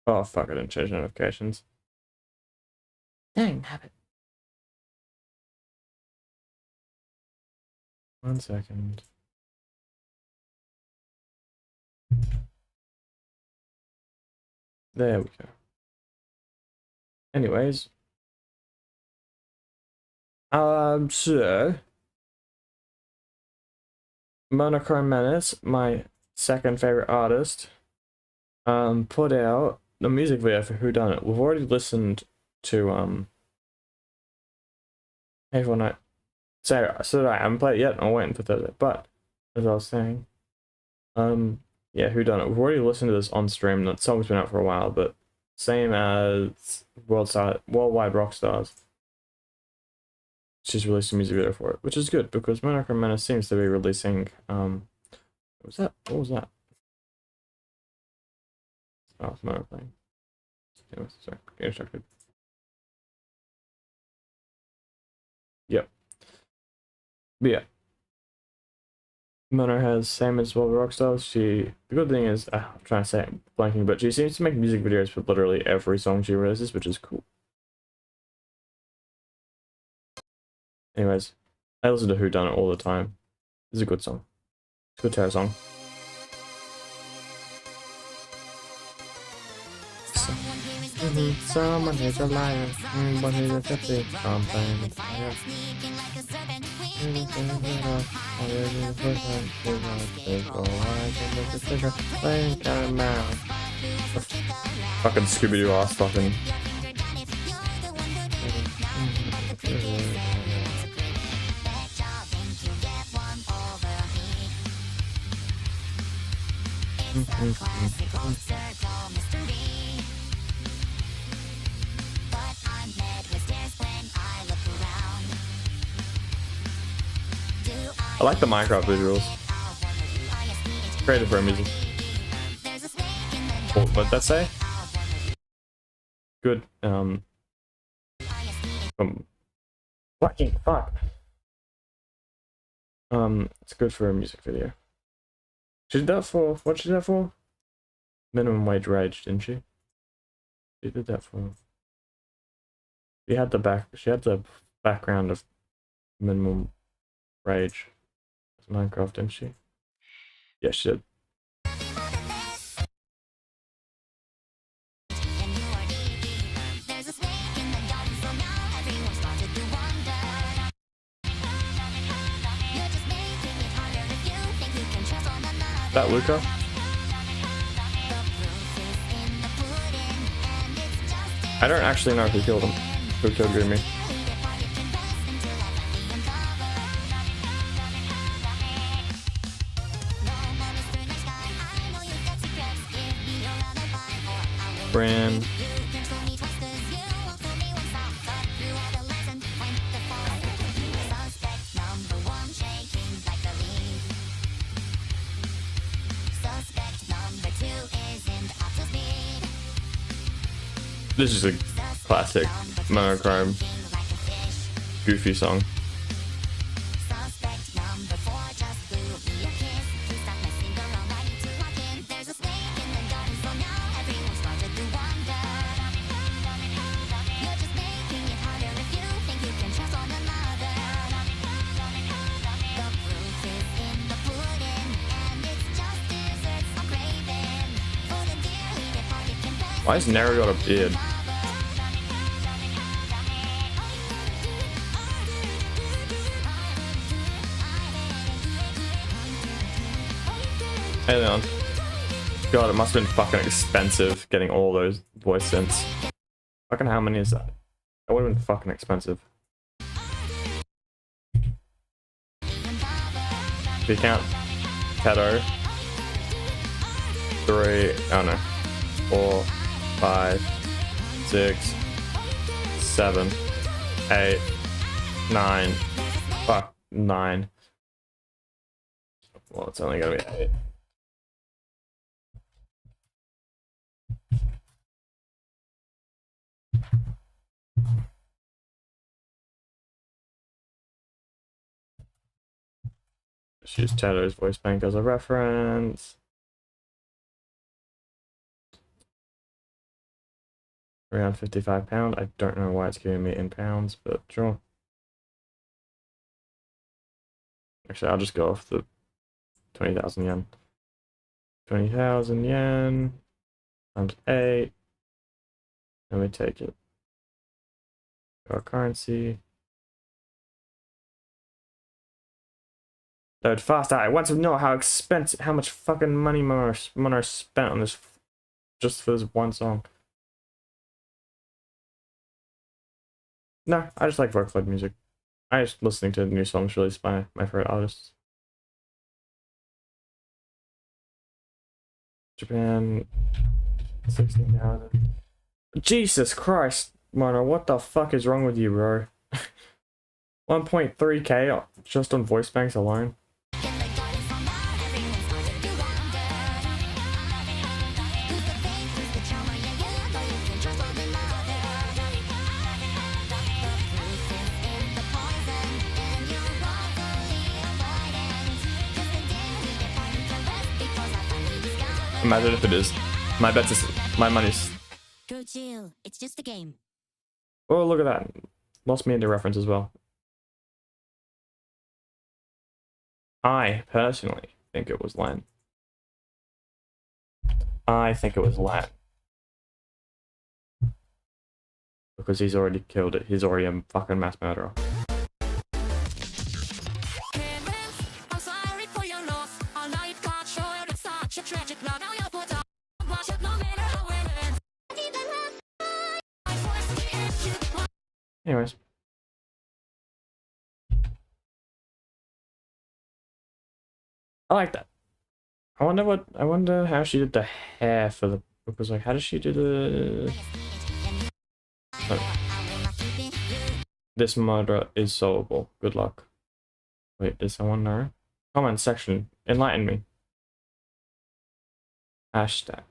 Oh fuck, I didn't change notifications. Dang, habit. 1 second. There we go. Anyways. So Monochrome Menace, my second favorite artist, put out the music video for Who Done It. We've already listened to everyone I so I haven't played it yet. I'm waiting for Thursday. But as I was saying, yeah, Who Done It. We've already listened to this on stream. That song's been out for a while, but same as Worldwide Rockstars. She's released a music video for it, which is good because Monochrome Menace seems to be releasing what was that? What was that? Oh, it's Mono playing. Anyways, sorry, get distracted. Yep. But yeah. Mono has same as well Rockstars. The good thing is I'm trying to say it, blanking, but she seems to make music videos for literally every song she releases, which is cool. Anyways, I listen to Who Done It all the time. It's a good song. It's a good terror song. Someone is a liar, but he's a gypsy. I'm playing with fire. Fucking Scooby-Doo ass fucking. I like the Minecraft visuals. Creative for music. What'd that say? Good. Fucking fuck. It's good for a music video. She did that for what? She did that for? Minimum Wage Rage, didn't she? She did that for. She had the background of Minimum Rage. Minecraft, didn't she? Yeah, she did. That Luca? I don't actually know who killed him. Who killed Gumi? Bran. This is a classic Monochrome Goofy song. Why has Nero got a beard? Hey Leon. God, it must have been fucking expensive getting all those voice synths. Fucking how many is that? That would have been fucking expensive. If you count Kato, 3, oh no, 4, 5, 6, 7, 8, 9, fuck, 9. Well, it's only gonna be 8. Just use Tato's voice bank as a reference. around £55. I don't know why it's giving me in pounds, but sure. Actually, I'll just go off the 20,000 yen. 20,000 yen times 8. Let me take it. Our currency. Load fast. I want to know how expensive, how much fucking money Mono spent on this, just for this one song. No, I just like workflow music. I just listening to new songs released by my favorite artists. Japan, 16,000. Jesus Christ, Mono, what the fuck is wrong with you, bro? 1.3k just on voice banks alone. Imagine if it is. My bet is, my money's. Go chill. It's just a game. Oh, look at that. Lost me into reference as well. I personally think it was Len. I think it was Len. Because he's already killed it. He's already a fucking mass murderer. Anyways. I like that. I wonder how she did the hair for the, because like, how does she do the... Oh. This murder is solvable. Good luck. Wait, does someone know? Comment section. Enlighten me. Hashtag.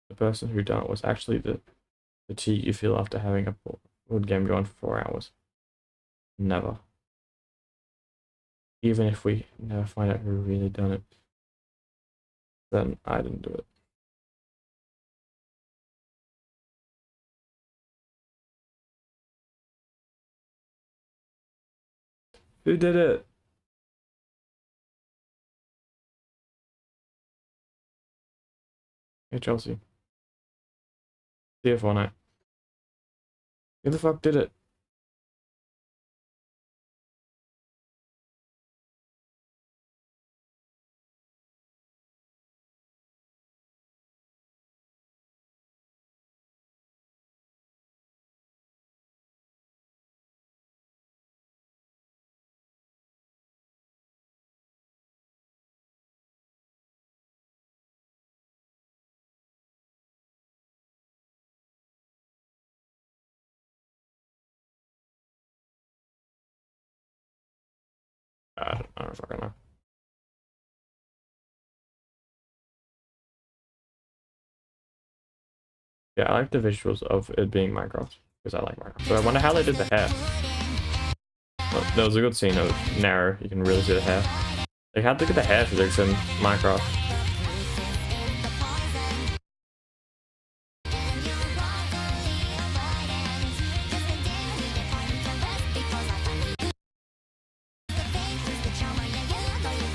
The person who done it was actually the fatigue you feel after having a board game going for 4 hours. Never. Even if we never find out who really done it, then I didn't do it. Who did it? Hey, Chelsea. See you for night. Who the fuck did it? I don't fucking know. Yeah, I like the visuals of it being Minecraft, because I like Minecraft. So I wonder how they did the hair. Well, there was a good scene of Naro, you can really see the hair. Like, how'd they get the hair physics in Minecraft?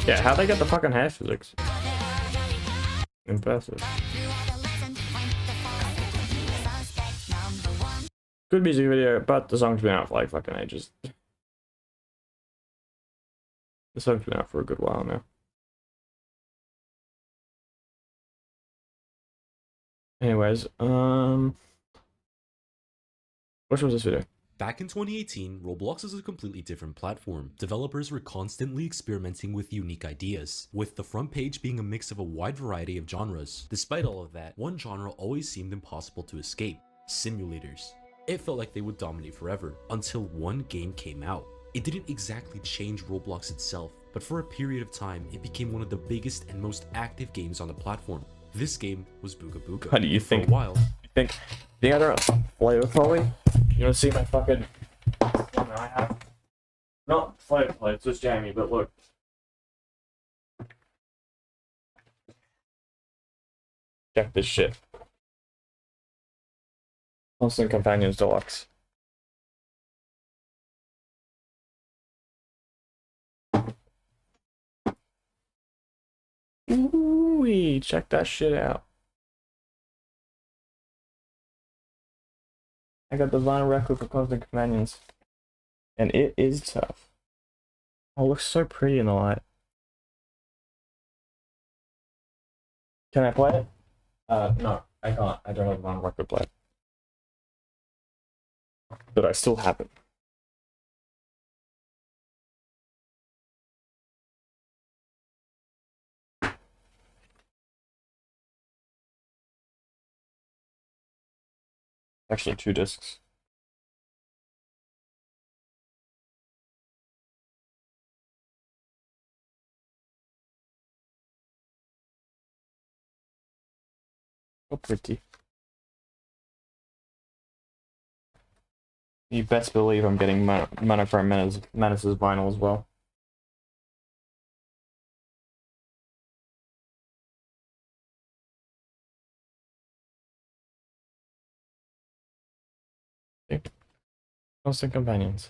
Yeah, how'd they get the fucking hair physics? Impressive. Good music video, but the song's been out for like fucking ages. The song's been out for a good while now. Anyways, which was this video? Back in 2018, Roblox is a completely different platform. Developers were constantly experimenting with unique ideas, with the front page being a mix of a wide variety of genres. Despite all of that, one genre always seemed impossible to escape: simulators. It felt like they would dominate forever, until one game came out. It didn't exactly change Roblox itself, but for a period of time, it became one of the biggest and most active games on the platform. This game was Booga Booga. How do you think? For a while, think I don't flavor Polly? You wanna see my fucking one that I have? Not flavor Polly, it's just Jamie, but look. Check this shit. Constant Companions Deluxe. Ooh, check that shit out. I got the vinyl record for Constant Companions. And it is tough. Oh, it looks so pretty in the light. Can I play it? No, I can't. I don't have vinyl record player. But I still have it. Actually, 2 discs. So pretty. You best believe I'm getting Monochrome Menace's vinyl as well. Okay. Constant Companions.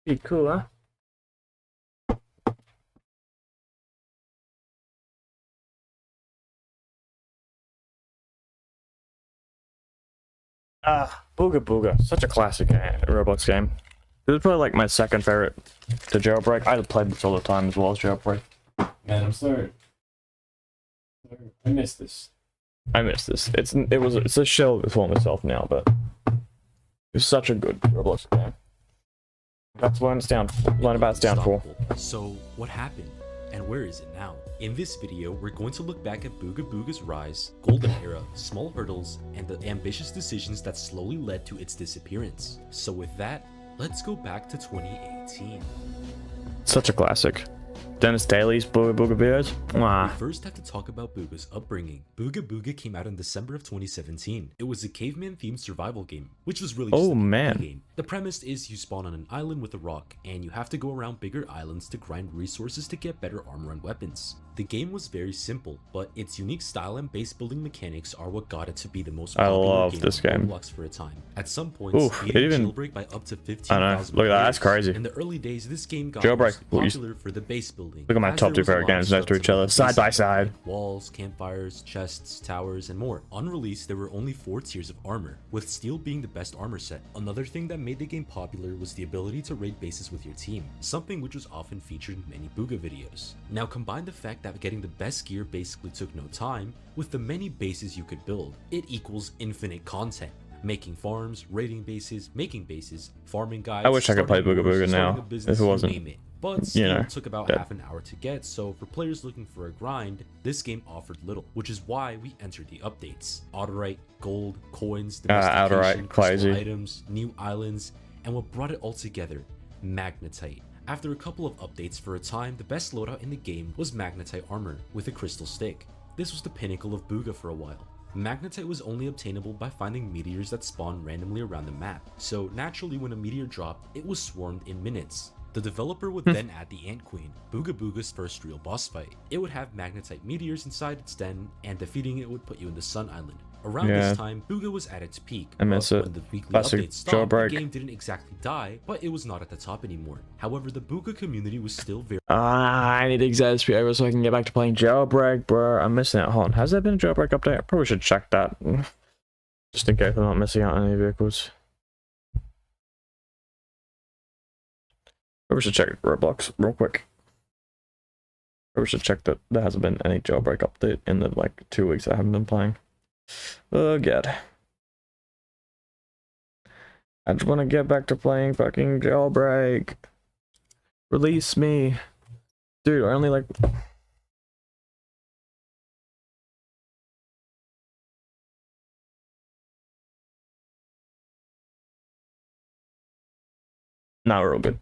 Pretty cool, huh? Booga Booga. Such a classic Roblox game. This is probably like my second favorite to Jailbreak. I played this all the time as well as Jailbreak. Man, I'm so... I miss this. I miss this. It's a shell of its former self now, but it's such a good Roblox game. That's what it's down for. Learn about its downfall. So, what happened? And where is it now? In this video, we're going to look back at Booga Booga's rise, golden era, small hurdles, and the ambitious decisions that slowly led to its disappearance. So with that, let's go back to 2018. Such a classic. Dennis Daly's Booga Booga Bears. We first have to talk about Booga's upbringing. Booga Booga came out in December of 2017. It was a caveman-themed survival game, which was really just a game. The premise is you spawn on an island with a rock, and you have to go around bigger islands to grind resources to get better armor and weapons. The game was very simple, but its unique style and base building mechanics are what got it to be the most popular game on Roblox for a time. At some points, it jailbreak by up to 15,000 Look at that, that's crazy. In the early days, this game got popular for the base building. Look at my top 2 favorite games next to each other, side by side. Walls, campfires, chests, towers, and more. Unreleased, there were only 4 tiers of armor, with steel being the best armor set. Another thing that made the game popular was the ability to raid bases with your team, something which was often featured in many Booga videos. Now combine the fact that getting the best gear basically took no time, with the many bases you could build, it equals infinite content. Making farms, raiding bases, making bases, farming guides. I wish I could play Booga Booga now, if it wasn't. But still took about half an hour to get, so for players looking for a grind, this game offered little, which is why we entered the updates. Outright, gold, coins, domestication, crystal items, new islands, and what brought it all together, Magnetite. After a couple of updates for a time, the best loadout in the game was Magnetite armor with a crystal stick. This was the pinnacle of Booga for a while. Magnetite was only obtainable by finding meteors that spawned randomly around the map, so naturally when a meteor dropped, it was swarmed in minutes. The developer would then add the Ant Queen, Booga Booga's first real boss fight. It would have Magnetite meteors inside its den, and defeating it would put you in the Sun Island. Around this time, Booga was at its peak, but when the weekly updates stopped, the game didn't exactly die, but it was not at the top anymore. However, the Booga community was still very... I need XP over so I can get back to playing Jailbreak, bro. I'm missing out. Hold on, has there been a Jailbreak update? I probably should check that, just in case I'm not missing out on any vehicles. Probably should check Roblox real quick. Probably should check that there hasn't been any Jailbreak update in the like 2 weeks I haven't been playing. Oh god. I just want to get back to playing fucking Jailbreak. Release me. Dude, I only like... Now we're all good.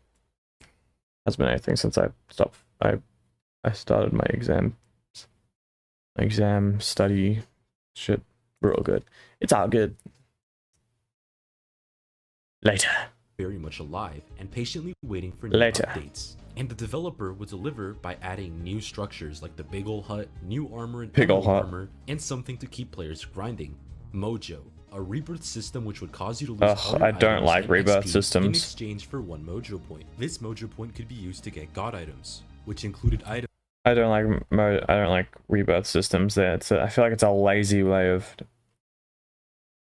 Hasn't been anything since I stopped. I started my exam study shit. We're all good. It's all good. Later. very much alive and patiently waiting for new Later. updates. And the developer would deliver by adding new structures like the Big Ol' Hut, new armor and Big Ol' emerald Hut. armor, and something to keep players grinding. Mojo, a rebirth system which would cause you to lose Ugh, all your I don't items like and rebirth XP in systems. exchange for 1 Mojo point. This Mojo point could be used to get god items, which included items I don't like rebirth systems. There, I feel like it's a lazy way of. I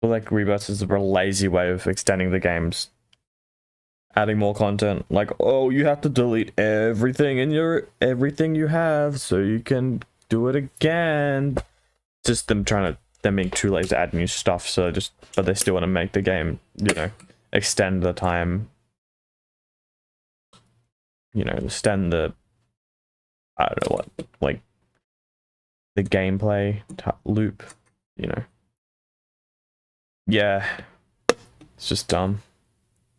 feel like rebirths is a lazy way of extending the games, adding more content. Like, oh, you have to delete everything everything you have so you can do it again. Just them being too lazy to add new stuff. So but they still want to make the game, extend the time. Extend the. I don't know what, like, the gameplay loop, Yeah, it's just dumb.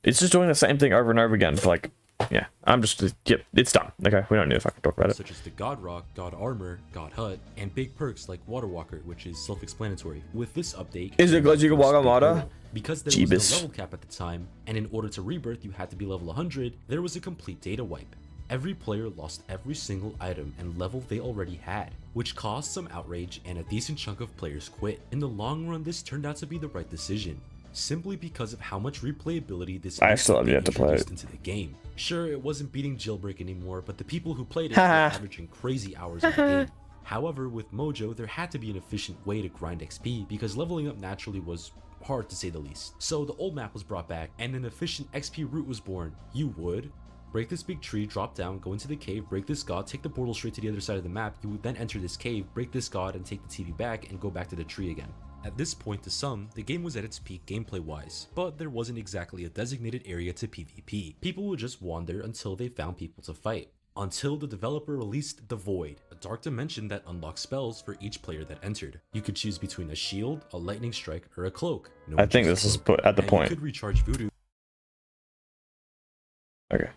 It's just doing the same thing over and over again for like, yeah, yep, it's done. Okay, we don't need to fucking talk about it. such as the God Rock, God Armor, God Hut, and big perks like Water Walker, which is self-explanatory. With this update, Is it because you can walk on water? Because there was Jeebus. no level cap at the time, and in order to rebirth you had to be level 100, there was a complete data wipe. Every player lost every single item and level they already had, which caused some outrage and a decent chunk of players quit. In the long run, this turned out to be the right decision, simply because of how much replayability this I still have yet to play introduced into the game. Sure, it wasn't beating Jailbreak anymore, but the people who played it were averaging crazy hours in the game. However, with Mojo, there had to be an efficient way to grind XP because leveling up naturally was hard to say the least. So the old map was brought back and an efficient XP route was born. You would break this big tree, drop down, go into the cave, break this god, take the portal straight to the other side of the map. You would then enter this cave, break this god, and take the TV back and go back to the tree again. At this point, to some, the game was at its peak gameplay wise, but there wasn't exactly a designated area to PvP. People would just wander until they found people to fight. Until the developer released The Void, a dark dimension that unlocked spells for each player that entered. You could choose between a shield, a lightning strike, or a cloak. No I one think chose this is cloak. put at the And point. You could recharge voodoo. Okay.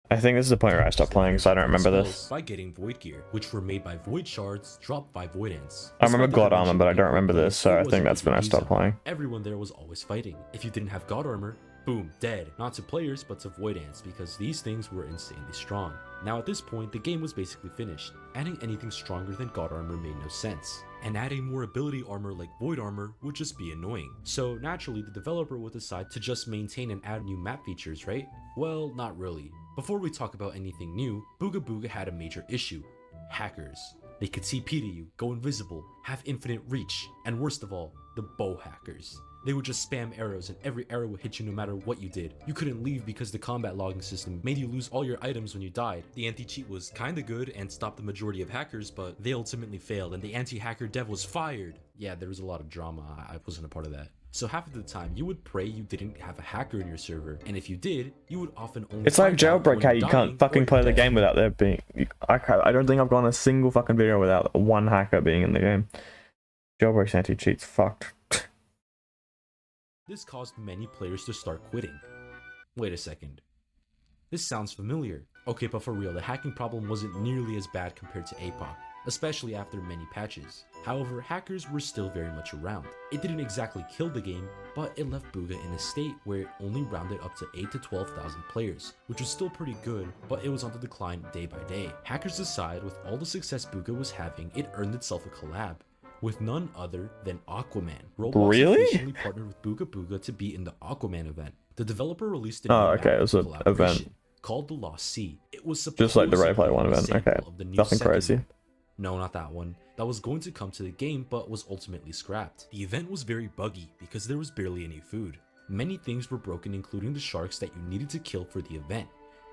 I think this is the point where I stopped playing, so I don't remember this. By getting Void Gear, which were made by Void Shards, dropped by Void Ants. I remember Despite the God Armor, dimension but I being don't remember broken, this, so it I wasn't think that's when I PvP stopped zone. playing. Everyone there was always fighting. If you didn't have God Armor, boom, dead. Not to players, but to Void Ants, because these things were insanely strong. Now at this point, the game was basically finished. Adding anything stronger than God Armor made no sense. And adding more ability armor like Void Armor would just be annoying. So naturally, the developer would decide to just maintain and add new map features, right? Well, not really. Before we talk about anything new, Booga Booga had a major issue: hackers. They could TP to you, go invisible, have infinite reach, and worst of all, the bow hackers. They would just spam arrows and every arrow would hit you no matter what you did. You couldn't leave because the combat logging system made you lose all your items when you died. The anti-cheat was kinda good and stopped the majority of hackers, but they ultimately failed and the anti-hacker dev was fired. Yeah, there was a lot of drama. I wasn't a part of that. So half of the time, you would pray you didn't have a hacker in your server, and if you did, you would often only It's like find out Jailbreak, when how you're you dying can't fucking or play the dead. game without there being. I don't think I've gone a single fucking video without one hacker being in the game. Jailbreak's anti-cheat's fucked. This caused many players to start quitting. Wait a second. This sounds familiar. Okay, but for real, the hacking problem wasn't nearly as bad compared to APOC, especially after many patches. However, hackers were still very much around. It didn't exactly kill the game, but it left Booga in a state where it only rounded up to 8 to 12,000 players, which was still pretty good, but it was on the decline day by day. Hackers aside, with all the success Booga was having, it earned itself a collab with none other than Aquaman. Roblox Really? officially partnered with Booga Booga to be in the Aquaman event. The developer released a Oh, new okay, map it was an collaboration event. called The Lost Sea. It was Just like the Ready Player supposedly One a event. sample Okay, of the new nothing second crazy. map. No, not that one. That was going to come to the game but was ultimately scrapped. The event was very buggy because there was barely any food. Many things were broken, including the sharks that you needed to kill for the event,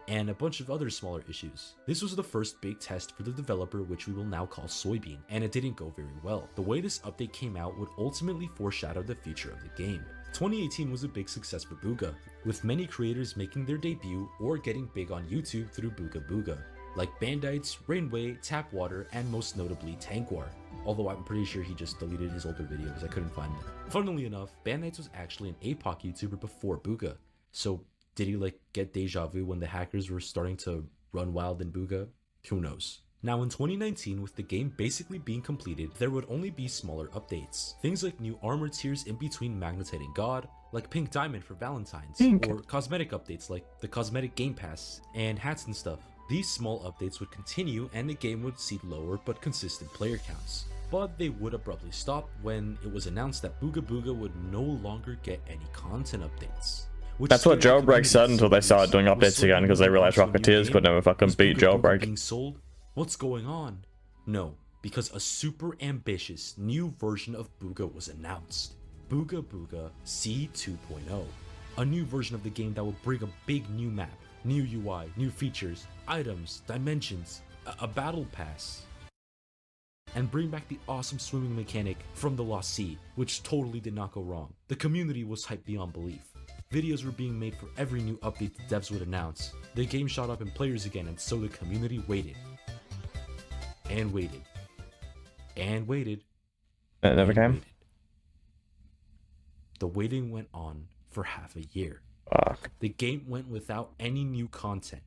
and a bunch of other smaller issues. This was the first big test for the developer, which we will now call Soybean, and it didn't go very well. The way this update came out would ultimately foreshadow the future of the game. 2018 was a big success for Booga, with many creators making their debut or getting big on YouTube through Booga Booga, like Bandites, Rainway, Tapwater, and most notably Tankwar. Although I'm pretty sure he just deleted his older videos, I couldn't find them. Funnily enough, Bandites was actually an APOC YouTuber before Booga, so did he like get deja vu when the hackers were starting to run wild in Booga? Who knows? Now in 2019, with the game basically being completed, there would only be smaller updates. Things like new armor tiers in between Magnetite and God, like Pink Diamond for Valentine's, Pink. or cosmetic updates like the Cosmetic Game Pass and hats and stuff. These small updates would continue and the game would see lower but consistent player counts. But they would abruptly stop when it was announced that Booga Booga would no longer get any content updates. That's what Jailbreak said until they started doing updates again because they realized Rocketeers could never fucking beat Jailbreak. Being sold? What's going on? No, because a super ambitious new version of Booga was announced. Booga Booga C2.0. A new version of the game that will bring a big new map, new UI, new features, items, dimensions, a battle pass, and bring back the awesome swimming mechanic from the Lost Sea, which totally did not go wrong. The community was hyped beyond belief. Videos were being made for every new update the devs would announce. The game shot up in players again, and so the community waited. And waited. And waited. It never and came? waited. The waiting went on for half a year. Fuck. The game went without any new content.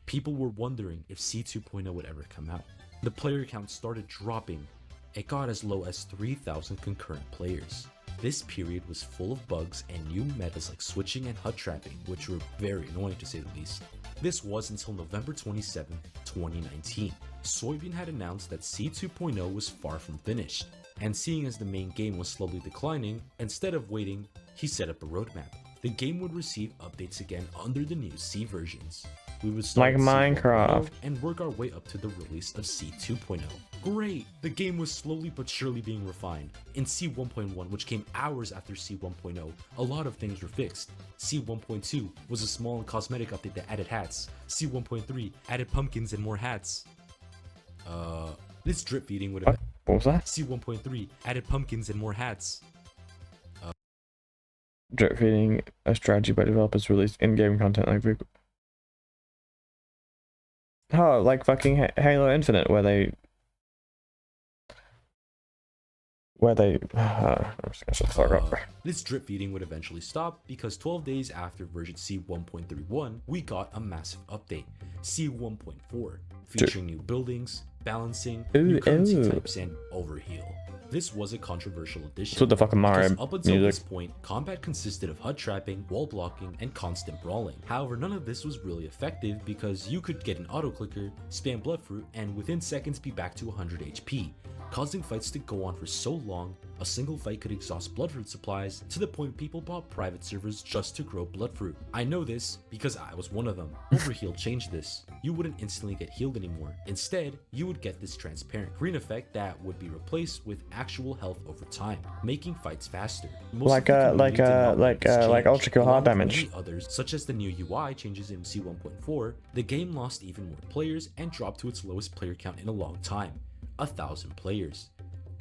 People were wondering if C2.0 would ever come out. The player count started dropping. It got as low as 3,000 concurrent players. This period was full of bugs and new metas like switching and HUD trapping, which were very annoying to say the least. This was until November 27, 2019. Soybean had announced that C2.0 was far from finished, and seeing as the main game was slowly declining, instead of waiting, he set up a roadmap. The game would receive updates again under the new C versions. We would start Like at C1.0 Minecraft. and work our way up to the release of C2.0. Great! The game was slowly but surely being refined. In C1.1, which came hours after C1.0, a lot of things were fixed. C1.2 was a small and cosmetic update that added hats. C1.3 added pumpkins and more hats. This drip feeding would have... What was that? C1.3 added pumpkins and more hats. Drip feeding a strategy by developers released in-game content like oh, like fucking Halo Infinite, where they I'm just gonna shut the fuck up. This drip feeding would eventually stop because 12 days after version C1.31, we got a massive update, C1.4, featuring new buildings, balancing, new currency types, and overheal. This was a controversial addition. That's what the fucking Mario because up until this music. point, combat consisted of HUD trapping, wall blocking, and constant brawling. However, none of this was really effective because you could get an auto clicker, spam Bloodfruit, and within seconds be back to 100 HP, causing fights to go on for so long, a single fight could exhaust Bloodfruit supplies to the point people bought private servers just to grow Bloodfruit. I know this because I was one of them. Overheal changed this. You wouldn't instantly get healed anymore. Instead, you would get this transparent green effect that would be replaced with actual health over time, making fights faster. Like Ultra Kill hard damage. Others, such as the new UI changes in C1.4, the game lost even more players and dropped to its lowest player count in a long time. 1,000 players.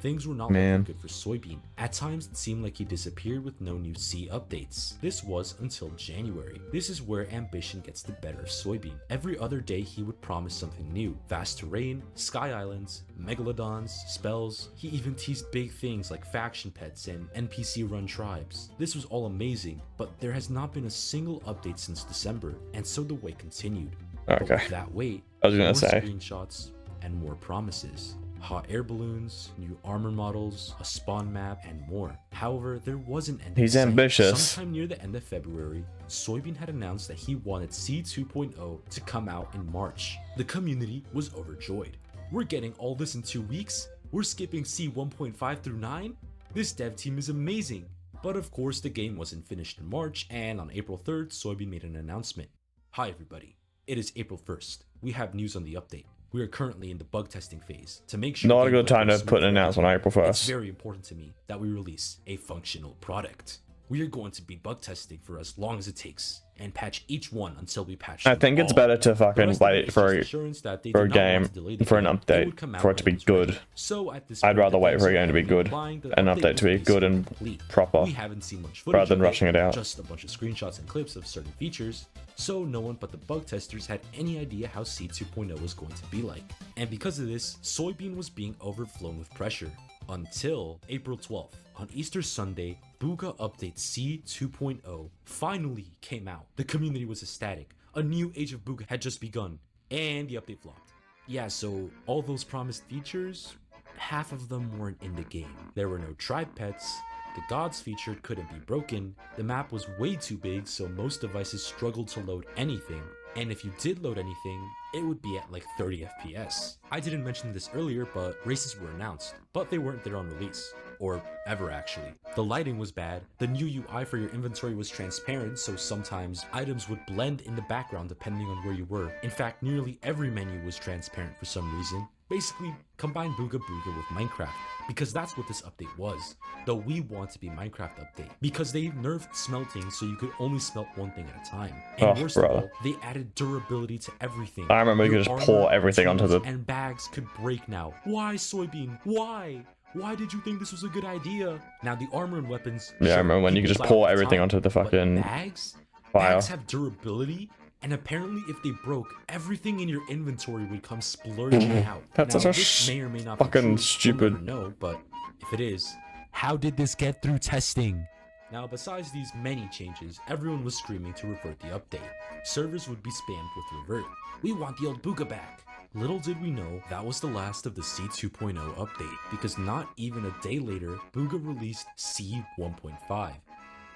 Things were not looking good for Soybean. At times it seemed like he disappeared with no new C updates. This was until January. This is where ambition gets the better of Soybean. Every other day he would promise something new. Vast terrain, sky islands, megalodons, spells. He even teased big things like faction pets and NPC run tribes. This was all amazing, but there has not been a single update since December, and so the wait continued. But Okay. with that wait, I was gonna more say. screenshots and more promises. Hot air balloons, new armor models, a spawn map, and more. However, there wasn't any. He's ambitious. Sometime near the end of February, Soybean had announced that he wanted C2.0 to come out in March. The community was overjoyed. We're getting all this in 2 weeks? We're skipping C1.5 through 9? This dev team is amazing. But of course, the game wasn't finished in March, and on April 3rd, Soybean made an announcement. Hi everybody, it is April 1st. We have news on the update. We are currently in the bug testing phase to make sure. Not a the good game time goes to put an smoothly. announcement on April It's 1st. very important to me that we release a functional product. We are going to be bug testing for as long as it takes and patch each one until we patch I them think it's all. better to The fucking rest of it wait is for just a assurance that they for a did not want game, to delay the for an game. It would update, come out for it to when be was ready. good. So at this I'd point, rather the wait devs for a are game to be heavily good, implying that the an update update to will be be good and complete. proper, We haven't seen much footage rather than of rushing it out. just a bunch of screenshots and clips of certain features, so no one but the bug testers had any idea how C2.0 was going to be like. And because of this, Soybean was being overflown with pressure. Until April 12th, on Easter Sunday, Booga Update C2.0 finally came out. The community was ecstatic. A new age of Booga had just begun, and the update flopped. Yeah, so all those promised features, half of them weren't in the game. There were no tribe pets, the gods featured couldn't be broken, the map was way too big so most devices struggled to load anything, and if you did load anything, it would be at like 30 FPS. I didn't mention this earlier, but races were announced, but they weren't there on release. Or ever actually. The lighting was bad, the new UI for your inventory was transparent, so sometimes items would blend in the background depending on where you were. In fact, nearly every menu was transparent for some reason. Basically, combine Booga Booga with Minecraft, because that's what this update was. The We Want to Be Minecraft update. Because they nerfed smelting so you could only smelt one thing at a time. And worst of all, they added durability to everything. I remember you could just pour everything onto the... And bags could break now. Why, Soybean? Why? Why did you think this was a good idea? Now the armor and weapons... Yeah, I remember when you could just pour everything onto the fucking bags? fire. Bags have durability? And apparently if they broke, everything in your inventory would come splurging out. That's now, such a this may or may not fucking be true. stupid... We'll never know, but if it is, how did this get through testing? Now, besides these many changes, everyone was screaming to revert the update. Servers would be spammed with revert. We want the old Booga back. Little did we know that was the last of the C2.0 update, because not even a day later, Booga released C1.5.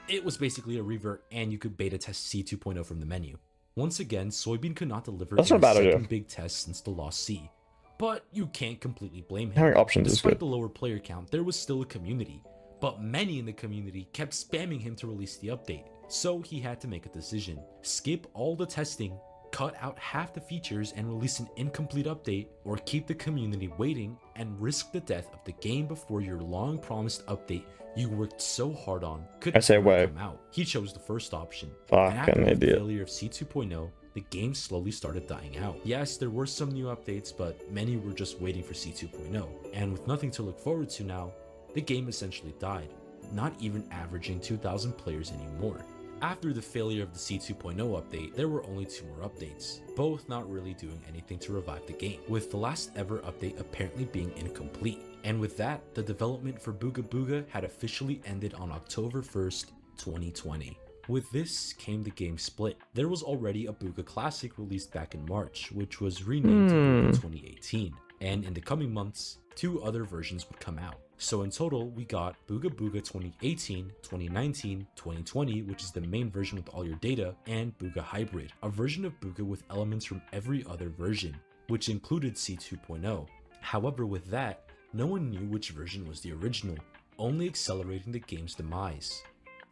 It was basically a revert, and you could beta test C2.0 from the menu. Once again, Soybean could not deliver That's not a bad idea. second big test since the lost C. But you can't completely blame him. Having options is Despite good. the lower player count, there was still a community, but many in the community kept spamming him to release the update. So he had to make a decision. Skip all the testing, cut out half the features and release an incomplete update, or keep the community waiting and risk the death of the game before your long promised update you worked so hard on could I say ever wait. come out. He chose the first option. Fucking and after the idiot. failure of C2.0, the game slowly started dying out. Yes, there were some new updates, but many were just waiting for C2.0. And with nothing to look forward to now, the game essentially died, not even averaging 2,000 players anymore. After the failure of the C2.0 update, there were only 2 more updates, both not really doing anything to revive the game, with the last ever update apparently being incomplete. And with that, the development for Booga Booga had officially ended on October 1st, 2020. With this came the game Split. There was already a Booga Classic released back in March, which was renamed to Booga 2018, and in the coming months, 2 other versions would come out. So in total, we got Booga Booga 2018, 2019, 2020, which is the main version with all your data, and Booga Hybrid, a version of Booga with elements from every other version, which included C2.0. However, with that, no one knew which version was the original, only accelerating the game's demise.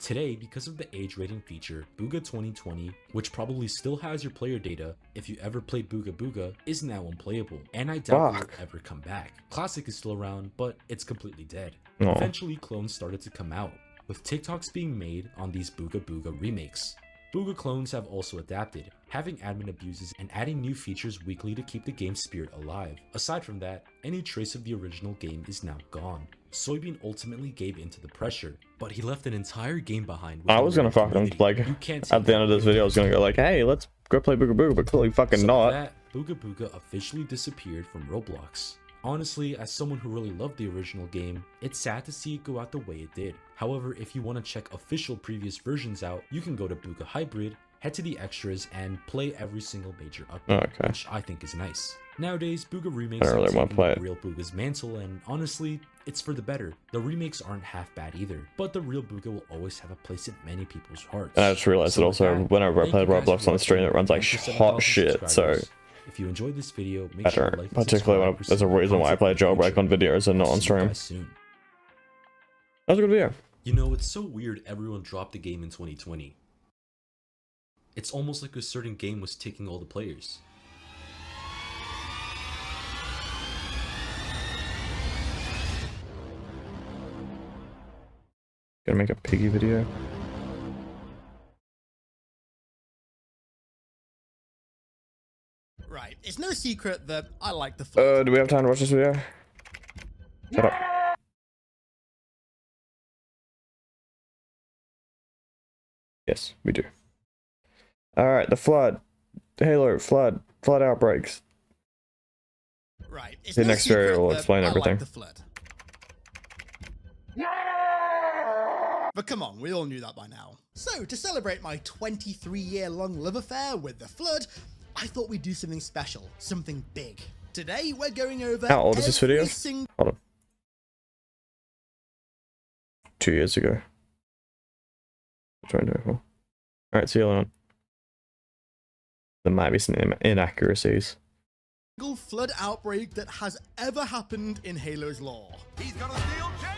Today, because of the age rating feature, Booga 2020, which probably still has your player data if you ever played Booga Booga, is now unplayable, and I doubt it will ever come back. Classic is still around, but it's completely dead. Aw. Eventually, clones started to come out, with TikToks being made on these Booga Booga remakes. Booga clones have also adapted, having admin abuses and adding new features weekly to keep the game's spirit alive. Aside from that, any trace of the original game is now gone. Soybean ultimately gave into the pressure, but he left an entire game behind. I was gonna fucking, like, at the end of this video, I was gonna go like, hey, let's go play Booga Booga, but clearly fucking So not. with that, Booga Booga officially disappeared from Roblox. Honestly, as someone who really loved the original game, it's sad to see it go out the way it did. However, if you want to check official previous versions out, you can go to Booga Hybrid, head to the extras, and play every single major update, Okay. which I think is nice. Nowadays, Booga remakes I don't are really wanna taking play up it. real Booga's mantle, and honestly, it's for the better. The remakes aren't half bad either, but the real Booga will always have a place in many people's hearts. And I just realized So that with also, that, whenever I thank play you guys Roblox for on the stream, it watching. runs like Thanks to hot 7,000 shit, so subscribers. If you enjoyed this video, make I sure to don't like and particularly want subscribe to, there's a for reason why I play content in the Jailbreak on videos and not on future. See you stream. guys soon. That was a good video. You know, it's so weird everyone dropped the game in 2020. It's almost like a certain game was taking all the players. Gonna make a piggy video. Right, it's no secret that I like the flood. Do we have time to watch this video? Shut up. Yes, we do. Alright, the flood. Halo, flood outbreaks. Right, it's The no next secret video will that explain I everything. like the flood. But come on, we all knew that by now. So, to celebrate my 23-year-long love affair with the flood, I thought we'd do something special, something big. Today we're going over How old is this video? every single Hold on. 2 years ago. 2024. Alright, see you later on. There might be some inaccuracies. flood outbreak that has ever happened in Halo's lore. He's gonna steal chair!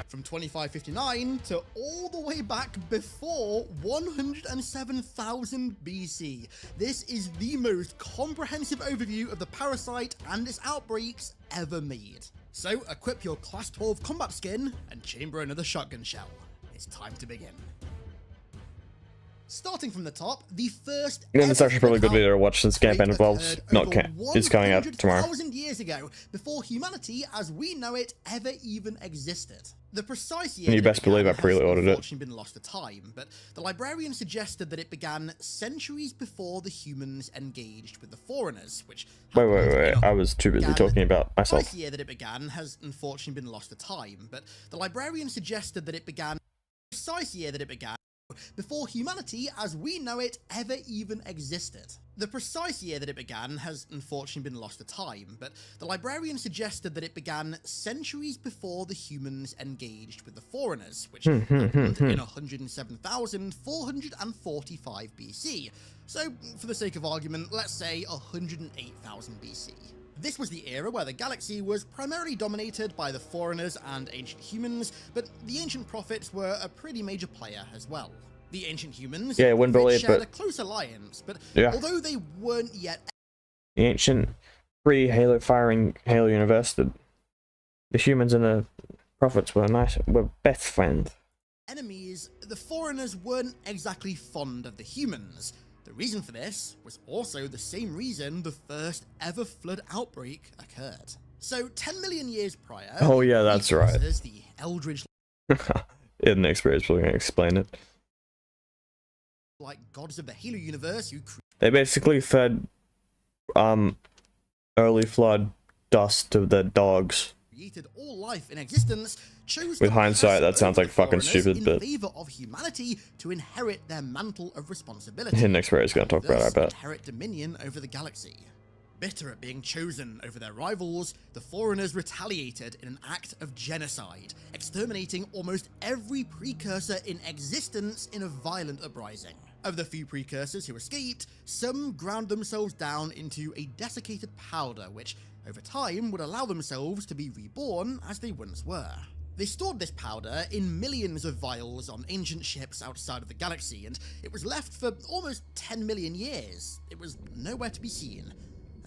From 2559 to all the way back before 107,000 BC. This is the most comprehensive overview of the parasite and its outbreaks ever made. So equip your class 12 combat skin and chamber another shotgun shell. It's time to begin. Starting from the top, the first. Yeah, it's actually probably a good video to watch since Game Band involves not it's coming out tomorrow. 100,000 years ago, before humanity as we know it ever even existed. The precise year. And you that it best believe I began has pre-ordered it. unfortunately been lost to time, but the librarian suggested that it began centuries before the humans engaged with the foreigners, which. Wait. I was too busy talking about myself. The precise year that it began has unfortunately been lost to time, but the librarian suggested that it began. The precise year that it began. Before humanity as we know it ever even existed. The precise year that it began has unfortunately been lost to time, but the librarian suggested that it began centuries before the humans engaged with the foreigners, which happened in 107,445 BC. So, for the sake of argument, let's say 108,000 BC. This was the era where the galaxy was primarily dominated by the foreigners and ancient humans, but the ancient prophets were a pretty major player as well. The ancient humans wouldn't believe, shared but a close alliance, but yeah. although they weren't yet The ancient pre-Halo firing Halo universe, the humans and the prophets were best friends. enemies, the foreigners weren't exactly fond of the humans. The reason for this was also the same reason the first ever flood outbreak occurred. So 10 million years prior, Oh yeah, that's right. the Eldritch In experience, we're gonna explain it. like gods of the Halo universe who They basically fed early flood dust to the dogs. created all life in existence, chose With to hindsight, pass that sounds over like fucking foreigners stupid, in but- favor of humanity to inherit their mantle of responsibility. Hidden Experience is gonna talk about it, I thus bet. inherit dominion over the galaxy. Bitter at being chosen over their rivals, the foreigners retaliated in an act of genocide, exterminating almost every precursor in existence in a violent uprising. Of the few precursors who escaped, some ground themselves down into a desiccated powder, which over time would allow themselves to be reborn as they once were. They stored this powder in millions of vials on ancient ships outside of the galaxy, and it was left for almost 10 million years. It was nowhere to be seen.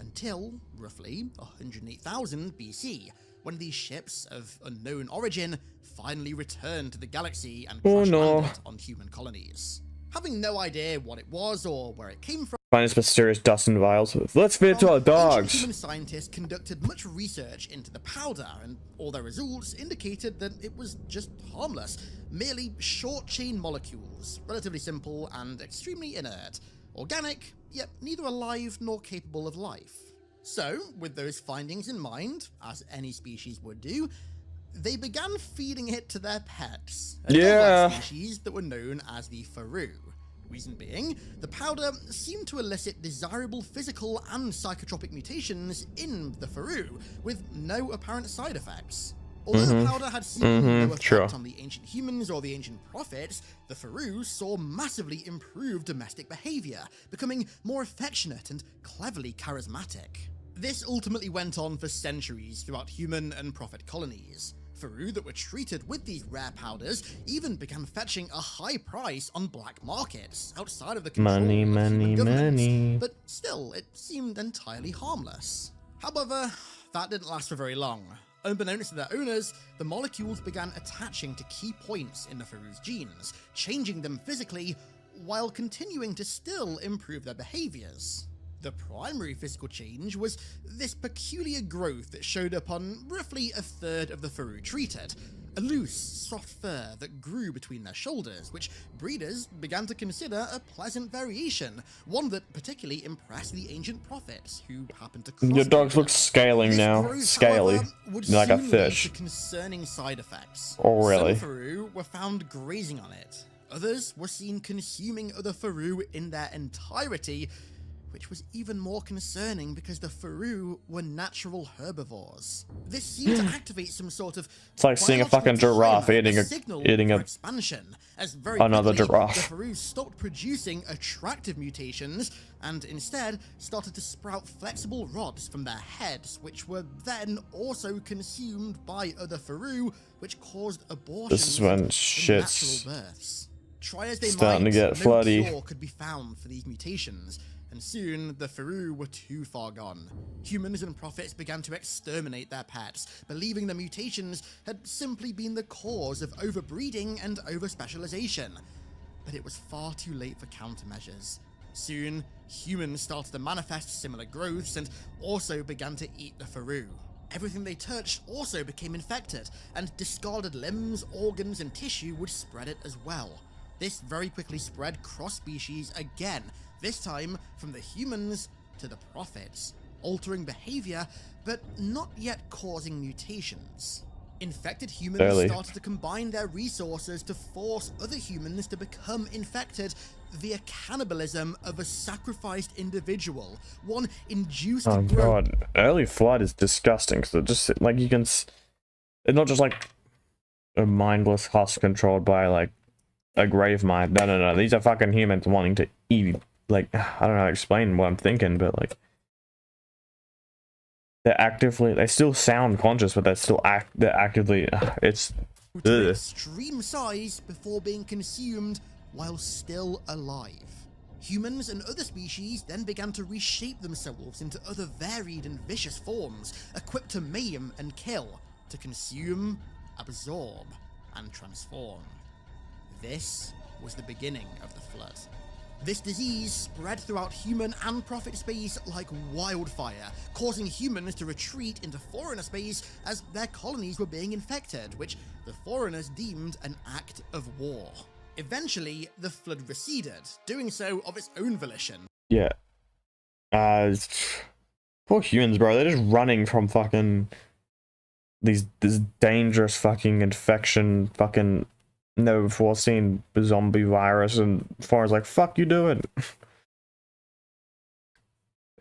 Until, roughly, 108,000 BC, when these ships of unknown origin finally returned to the galaxy and crash-landed on human colonies. Having no idea what it was or where it came from, Find this mysterious dust in vials. Let's feed it to our ancient dogs. human scientists conducted much research into the powder, and all their results indicated that it was just harmless, merely short-chain molecules, relatively simple and extremely inert, organic, yet neither alive nor capable of life. So, with those findings in mind, as any species would do, they began feeding it to their pets, a dog-like species that were known as the Faru. Reason being, the powder seemed to elicit desirable physical and psychotropic mutations in the Faru, with no apparent side effects. Although the powder had seemingly no effect on the ancient humans or the ancient prophets, the Faru saw massively improved domestic behavior, becoming more affectionate and cleverly charismatic. This ultimately went on for centuries throughout human and prophet colonies. Faru that were treated with these rare powders even began fetching a high price on black markets outside of the control of human governments, but still, it seemed entirely harmless. However, that didn't last for very long. Unbeknownst to their owners, the molecules began attaching to key points in the Faru's genes, changing them physically, while continuing to still improve their behaviors. The primary physical change was this peculiar growth that showed up on roughly a third of the Faru treated, a loose, soft fur that grew between their shoulders, which breeders began to consider a pleasant variation, one that particularly impressed the ancient prophets, who happened to cross. Your dogs look scaling This now. growth, Scaly. however, would Like a soon lead fish. to concerning side effects. Oh, really? Some Faru were found grazing on it. Others were seen consuming other Faru in their entirety, which was even more concerning because the Faru were natural herbivores. This seemed to activate some sort of It's like seeing a fucking giraffe signal eating for a expansion, as very another quickly, giraffe. the Faru stopped producing attractive mutations and instead started to sprout flexible rods from their heads, which were then also consumed by other Faru, which caused abortions This is when and shit's natural births. Try as they starting might, to get no floody. cure could be found for these mutations, and soon the Faru were too far gone. Humans and prophets began to exterminate their pets, believing the mutations had simply been the cause of overbreeding and overspecialization. But it was far too late for countermeasures. Soon, humans started to manifest similar growths and also began to eat the Faru. Everything they touched also became infected, and discarded limbs, organs, and tissue would spread it as well. This very quickly spread cross-species again, this time from the humans to the prophets, altering behavior, but not yet causing mutations. Infected humans Barely. started to combine their resources to force other humans to become infected via cannibalism of a sacrificed individual, one induced Oh to grow. god, early flood is disgusting because it just like you can. It's not just like a mindless husk controlled by like a grave mind. No. These are fucking humans wanting to eat. Like I don't know how to explain what I'm thinking, but like they still sound conscious, but they're actively. It's To ugh. extreme size before being consumed while still alive. Humans and other species then began to reshape themselves into other varied and vicious forms, equipped to maim and kill, to consume, absorb, and transform. This was the beginning of the Flood. This disease spread throughout human and prophet space like wildfire, causing humans to retreat into foreigner space as their colonies were being infected, which the foreigners deemed an act of war. Eventually, the Flood receded, doing so of its own volition. Yeah. Poor humans, bro. They're just running from fucking this dangerous fucking infection, fucking never before seen zombie virus, and foreigners like, fuck you doing?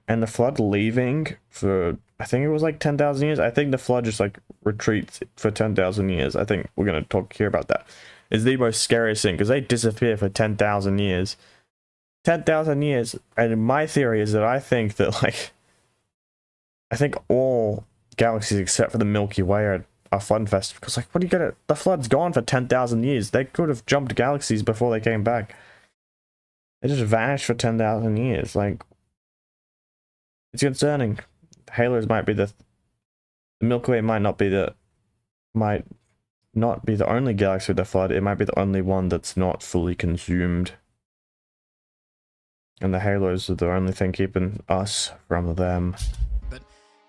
And the Flood leaving for, I think it was like 10,000 years. I think the Flood just like retreats for 10,000 years. I think we're gonna talk here about that. Is the most scariest thing because they disappear for 10,000 years. 10,000 years, and my theory is that I think all galaxies except for the Milky Way are Floodfest, because like, what do you get? The Flood's gone for 10,000 years. They could have jumped galaxies before they came back. They just vanished for 10,000 years. Like, it's concerning. Halos might be the Milky Way might not be the only galaxy with a flood. It might be the only one that's not fully consumed. And the halos are the only thing keeping us from them. But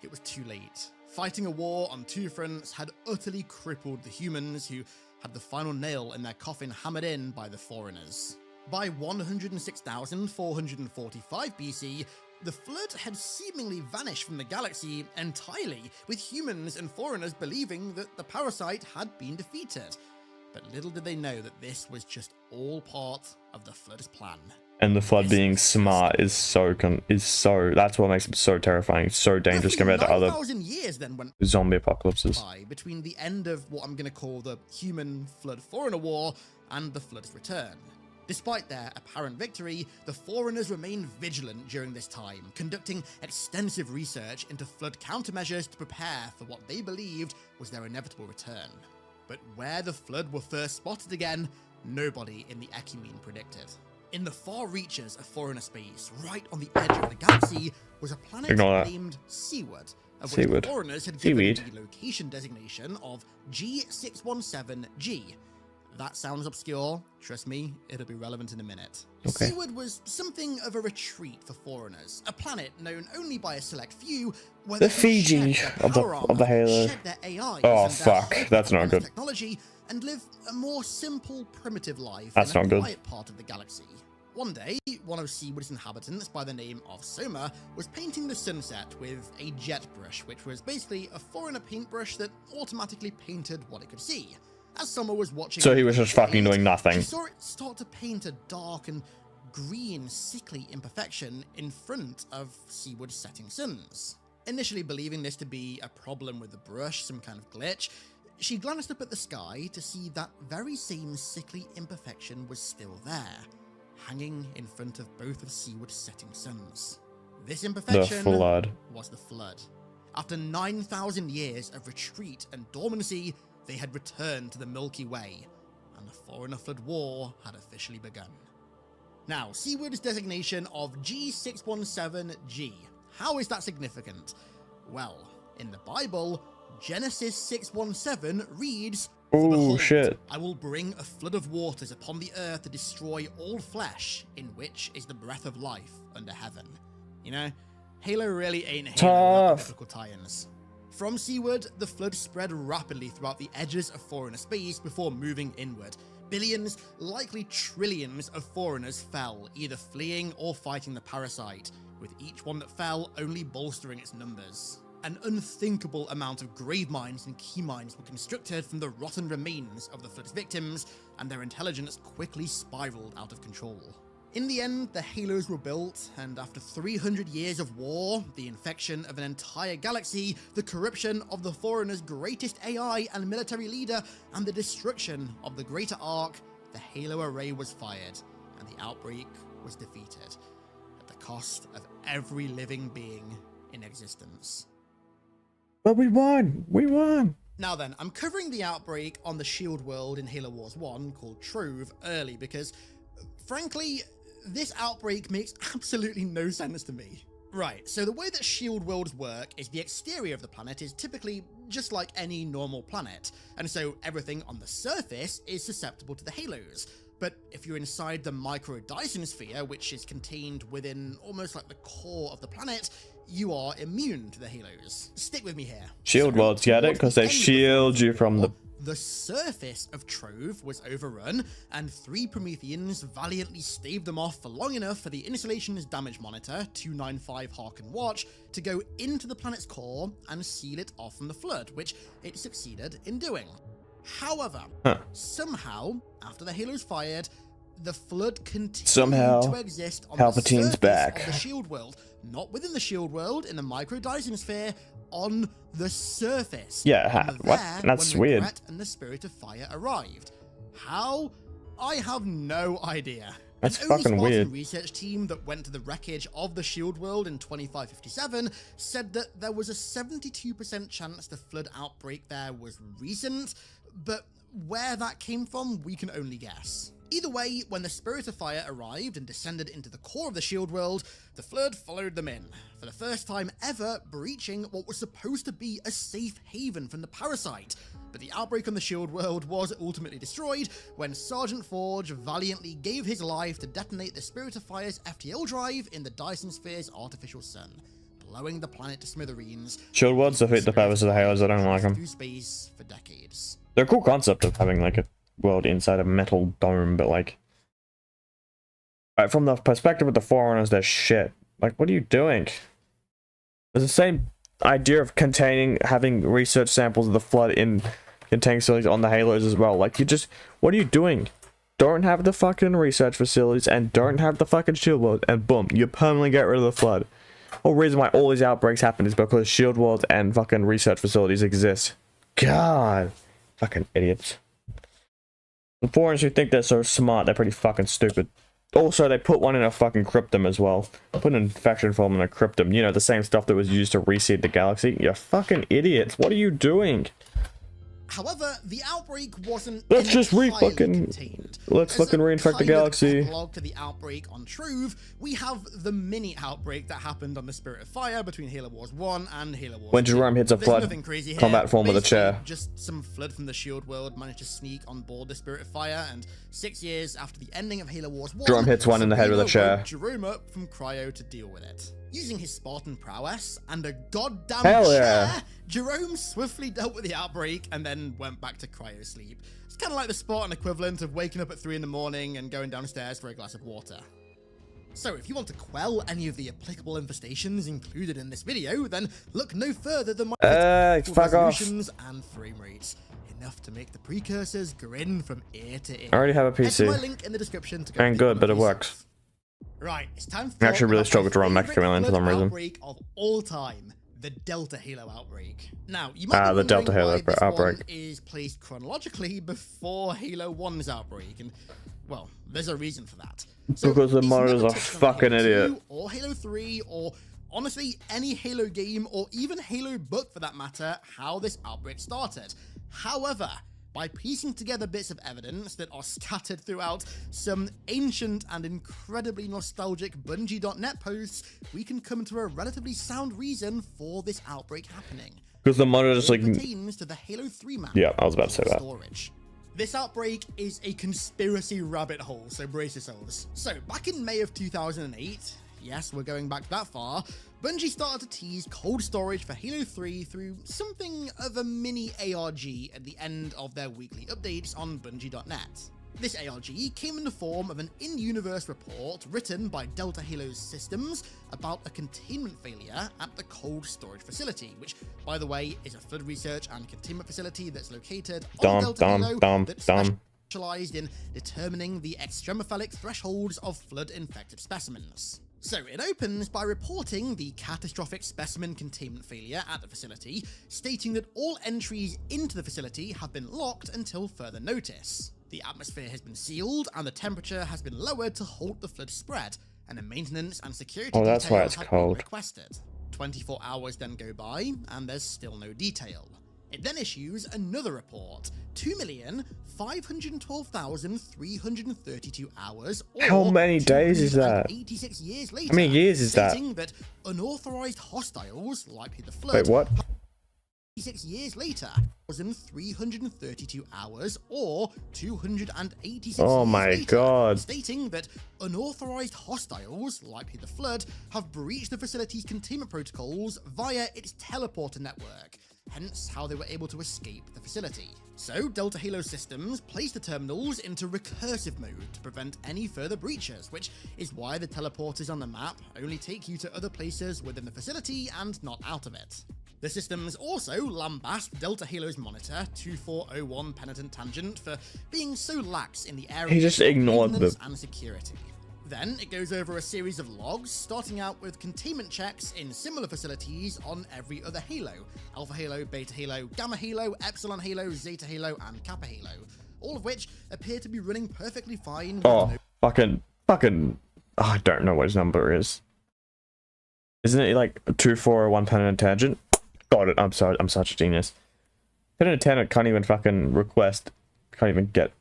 it was too late. Fighting a war on two fronts had utterly crippled the humans, who had the final nail in their coffin hammered in by the foreigners. By 106,445 BC, the Flood had seemingly vanished from the galaxy entirely, with humans and foreigners believing that the parasite had been defeated. But little did they know that this was just all part of the Flood's plan. And the Flood being smart is so that's what makes it so terrifying, so dangerous Roughly compared to other 9,000 years then went zombie apocalypses. by between the end of what I'm going to call the human Flood Foreigner War and the Flood's return. Despite their apparent victory, the foreigners remained vigilant during this time, conducting extensive research into Flood countermeasures to prepare for what they believed was their inevitable return. But where the Flood were first spotted again, nobody in the Ecumene predicted. In the far reaches of foreigner space, right on the edge of the galaxy, was a planet Ignore that. named Seaward, of which Seaward. the foreigners had given Seaweed. the location designation of G617G. That sounds obscure. Trust me, it'll be relevant in a minute. Okay. Seaward was something of a retreat for foreigners, a planet known only by a select few, where The they could Fiji shed their of the- power of the armor, Halo. shed their AIs Oh, and their fuck. hyper That's not advanced good. technology, and live a more simple, primitive life That's in a not good. quiet part of the galaxy. One day, one of Seaward's inhabitants by the name of Soma was painting the sunset with a jet brush, which was basically a foreigner paintbrush that automatically painted what it could see. As Soma was watching, So he was just fucking doing nothing. She saw it start to paint a dark and green, sickly imperfection in front of Seaward's setting suns. Initially believing this to be a problem with the brush, some kind of glitch, she glanced up at the sky to see that very same sickly imperfection was still there, hanging in front of both of Seaward's setting suns. This imperfection was the Flood. After 9,000 years of retreat and dormancy, they had returned to the Milky Way, and the Foreigner Flood War had officially begun. Now, Seaward's designation of G617G. How is that significant? Well, in the Bible, Genesis 6:17 reads, "For Oh behold, shit. I will bring a flood of waters upon the earth to destroy all flesh, in which is the breath of life under heaven." You know, Halo really ain't Halo without biblical tie-ins. From Seaward, the flood spread rapidly throughout the edges of Foreigner space before moving inward. Billions, likely trillions of Foreigners fell, either fleeing or fighting the parasite, with each one that fell only bolstering its numbers. An unthinkable amount of grave mines and key mines were constructed from the rotten remains of the flood's victims, and their intelligence quickly spiraled out of control. In the end, the Halos were built, and after 300 years of war, the infection of an entire galaxy, the corruption of the Foreigner's greatest AI and military leader, and the destruction of the Greater Ark, the Halo array was fired, and the outbreak was defeated, at the cost of every living being in existence. But we won! We won! Now then, I'm covering the outbreak on the Shield world in Halo Wars 1 called Trove early because, frankly, this outbreak makes absolutely no sense to me. Right, so the way that Shield worlds work is the exterior of the planet is typically just like any normal planet, and so everything on the surface is susceptible to the Halos. But if you're inside the Micro Dyson sphere, which is contained within almost like the core of the planet, you are immune to the Halos. Stick with me here. Shield worlds get it, because they shield you from the surface of Trove was overrun, and 3 Prometheans valiantly staved them off for long enough for the installation's damage monitor, 295 Harken Watch, to go into the planet's core and seal it off from the flood, which it succeeded in doing. However, somehow, after the Halos fired, the flood continued to exist on the surface of the Shield world, not within the Shield world in the Micro Dyson sphere, on the surface. Yeah, what? That's weird. Threat and the Spirit of Fire arrived. How? I have no idea. That's An fucking Spartan weird. research team that went to the wreckage of the Shield world in 2557 said that there was a 72% chance the flood outbreak there was recent, but where that came from, we can only guess. Either way, when the Spirit of Fire arrived and descended into the core of the Shield world, the flood followed them in, for the first time ever breaching what was supposed to be a safe haven from the parasite. But the outbreak on the Shield world was ultimately destroyed when Sergeant Forge valiantly gave his life to detonate the Spirit of Fire's FTL drive in the Dyson Sphere's artificial sun, blowing the planet to smithereens. Shield worlds defeat the purpose of the Halos. I don't like them. Through space for decades. They're a cool concept of having like a world inside a metal dome, but like, right, from the perspective of the Foreigners, they're shit. Like, what are you doing? There's the same idea of having research samples of the flood in containing facilities on the Halos as well. Like, what are you doing? Don't have the fucking research facilities and don't have the fucking Shield world, and boom, you permanently get rid of the flood. The whole reason why all these outbreaks happen is because Shield worlds and fucking research facilities exist. God, fucking idiots. The Foreigners who think they're so smart, they're pretty fucking stupid. Also, they put one in a fucking cryptum as well. Put an infection form in a cryptum. You know, the same stuff that was used to reseed the galaxy. You fucking idiots. What are you doing? However, the outbreak wasn't Let's just contained. Let's fucking reinfect the galaxy. Epilogue to the outbreak on Trove, we have the mini outbreak that happened on the Spirit of Fire between Halo Wars 1 and Halo Wars 2. When Jerome hits a flood, nothing crazy here. combat form with a Basically, chair. Just some flood from the Shield world managed to sneak on board the Spirit of Fire, and 6 years after the ending of Halo Wars 1, Jerome hits one in the head with a Sabrina chair. woke Jerome up from cryo to deal with it. Using his Spartan prowess and a goddamn Hell chair, yeah. Jerome swiftly dealt with the outbreak and then went back to cryo sleep. It's kind of like the Spartan equivalent of waking up at 3 in the morning and going downstairs for a glass of water. So if you want to quell any of the applicable infestations included in this video, then look no further than my fuck off. resolutions and frame rates. Enough to make the precursors grin from ear to ear. I already have a Head to my PC. link in the description to go Ain't pick good, one but up it works. yourself. Right, it's time to I actually talk really about struggle my to run Mecha favorite Chameleon for flood some reason. outbreak of all time, the Delta Halo outbreak. Now, you might be The Delta wondering Halo why this outbreak. one is placed chronologically before Halo 1's outbreak, and well, there's a reason for that. So, Because the it's modder's never a touched on fucking Halo idiot. 2 or Halo 3 or honestly any Halo game or even Halo book for that matter how this outbreak started. However, by piecing together bits of evidence that are scattered throughout some ancient and incredibly nostalgic Bungie.net posts, we can come to a relatively sound reason for this outbreak happening. Because the monitor just like, It pertains to the Halo 3 map. yeah, I was about to say that. Storage. This outbreak is a conspiracy rabbit hole, so brace yourselves. So, back in May of 2008, yes, we're going back that far, Bungie started to tease cold storage for Halo 3 through something of a mini ARG at the end of their weekly updates on Bungie.net. This ARG came in the form of an in-universe report written by Delta Halo's systems about a containment failure at the cold storage facility, which, by the way, is a flood research and containment facility that's located on Delta Halo that's specialized in determining the extremophilic thresholds of flood-infected specimens. So it opens by reporting the catastrophic specimen containment failure at the facility, stating that all entries into the facility have been locked until further notice. The atmosphere has been sealed and the temperature has been lowered to halt the flood spread, and a maintenance and security that's why detail it's have cold. been requested. 24 hours then go by and there's still no detail. It then issues another report, 2,512,332 hours. Or How many days is that? 86 years later. How many years is that? Stating that unauthorized hostiles, likely the flood, Wait, what? 86 years later, 1,332 hours, or 286 Oh years my later, God. stating that unauthorized hostiles, likely the flood, have breached the facility's containment protocols via its teleporter network, hence how they were able to escape the facility. So, Delta Halo systems place the terminals into recursive mode to prevent any further breaches, which is why the teleporters on the map only take you to other places within the facility and not out of it. The systems also lambast Delta Halo's monitor, 2401 Penitent Tangent, for being so lax in the area He just of ignored maintenance them. and security. Then it goes over a series of logs, starting out with containment checks in similar facilities on every other Halo: Alpha Halo, Beta Halo, Gamma Halo, Epsilon Halo, Zeta Halo, and Kappa Halo, all of which appear to be running perfectly fine. With Oh, no fucking, I don't know what his number is. Isn't it like 2401 Penitent Tangent? Got it. I'm sorry. I'm such a genius. Penitent Tangent can't even fucking request. Can't even get.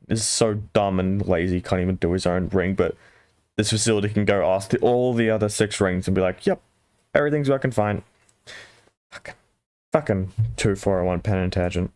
Is so dumb and lazy. Can't even do his own ring. But this facility can go ask all the other 6 rings and be like, "Yep, everything's working fine." Fucking 2401 Penitent Tangent.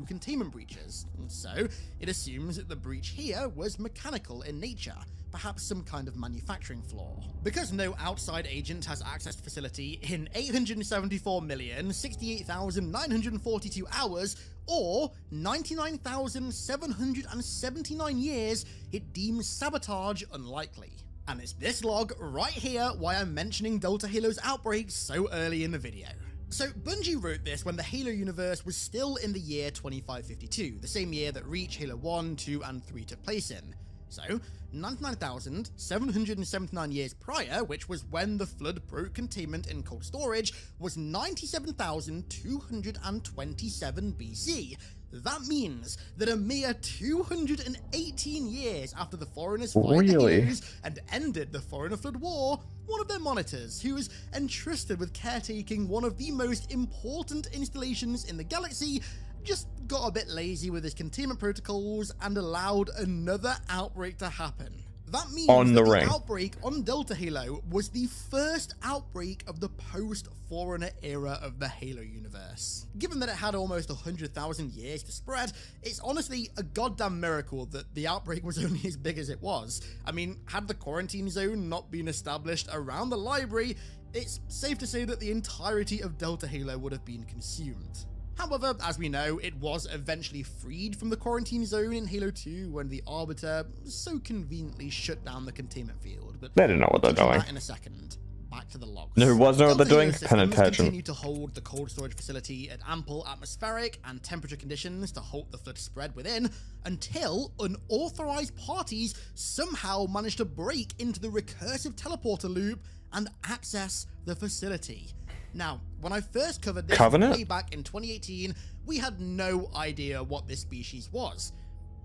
containment breaches, and so it assumes that the breach here was mechanical in nature, perhaps some kind of manufacturing flaw. Because no outside agent has access to the facility in 874,068,942 hours, or 99,779 years, it deems sabotage unlikely. And it's this log right here why I'm mentioning Delta Halo's outbreak so early in the video. So, Bungie wrote this when the Halo universe was still in the year 2552, the same year that Reach, Halo 1, 2, and 3 took place in. So, 99,779 years prior, which was when the flood broke containment in cold storage, was 97,227 BC. That means that a mere 218 years after the Foreigners fired the Really? Halos and ended the Foreigner Flood War, one of their monitors, who was entrusted with caretaking one of the most important installations in the galaxy, just got a bit lazy with his containment protocols and allowed another outbreak to happen. That means On the that ring. outbreak on Delta Halo was the first outbreak of the post-Forerunner era of the Halo universe. Given that it had almost 100,000 years to spread, it's honestly a goddamn miracle that the outbreak was only as big as it was. I mean, had the quarantine zone not been established around the library, it's safe to say that the entirety of Delta Halo would have been consumed. However, as we know, it was eventually freed from the quarantine zone in Halo 2 when the Arbiter so conveniently shut down the containment field. But They didn't know what they're we'll touch on doing. that in a second. back to the logs. No, who was know what they're Delta Hero doing? systems Penetration. continue to hold the cold storage facility at ample atmospheric and temperature conditions to halt the flood spread within, until unauthorized parties somehow manage to break into the recursive teleporter loop and access the facility. Now, when I first covered this Covenant? way back in 2018, we had no idea what this species was.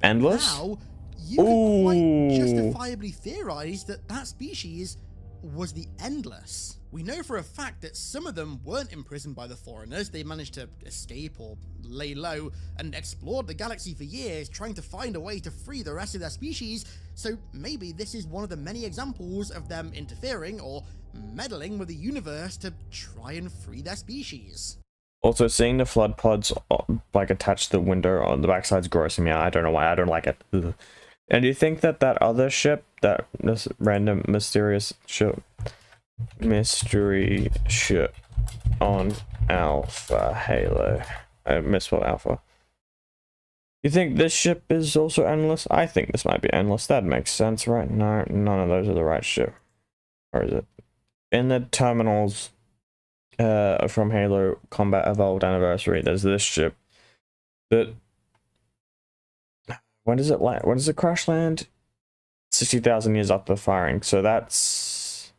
Endless? Now, you can quite Ooh. justifiably theorize that that species was the Endless. We know for a fact that some of them weren't imprisoned by the foreigners. They managed to escape or lay low and explored the galaxy for years, trying to find a way to free the rest of their species. So maybe this is one of the many examples of them interfering or meddling with the universe to try and free their species. Also, seeing the flood pods like attached to the window on the backside's grossing me out. I don't know why. I don't like it. Ugh. And do you think that that other ship, that this random mysterious ship, mystery ship on Alpha Halo, I misspelled Alpha. You think this ship is also endless? I think this might be endless. That makes sense, right? No, none of those are the right ship. Or is it? In the terminals from Halo Combat Evolved Anniversary, there's this ship that... When does it land? When does it crash land? 60,000 years after firing. So that's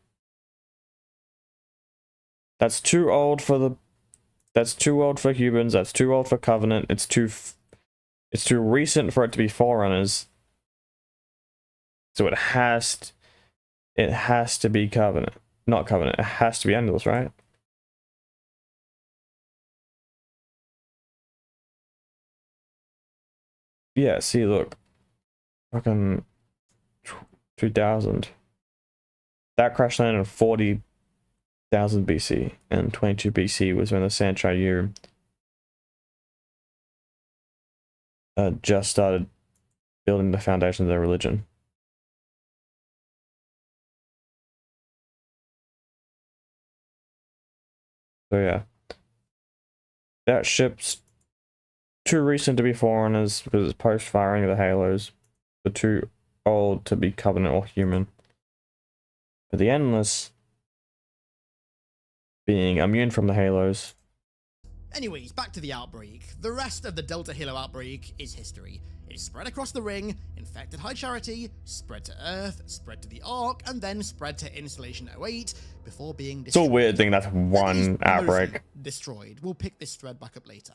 too old for the... That's too old for humans. That's too old for Covenant. It's too recent for it to be Forerunners. So it has to be Covenant. Not Covenant. It has to be Endless, right? Yeah, see, look. Fucking 2000. That crash landed in 40,000 BC, and 22 BC was when the Sanshire just started building the foundation of their religion. So yeah. That ship's too recent to be Foreigners because it's post-firing of the Halos. But too old to be Covenant or human. But the Endless being immune from the Halos. Anyways, back to the outbreak. The rest of the Delta Halo outbreak is history. It spread across the ring, infected High Charity, spread to Earth, spread to the Ark, and then spread to Installation 08 before being It's a destroyed. weird thing that's At one least outbreak. mostly destroyed. We'll pick this thread back up later.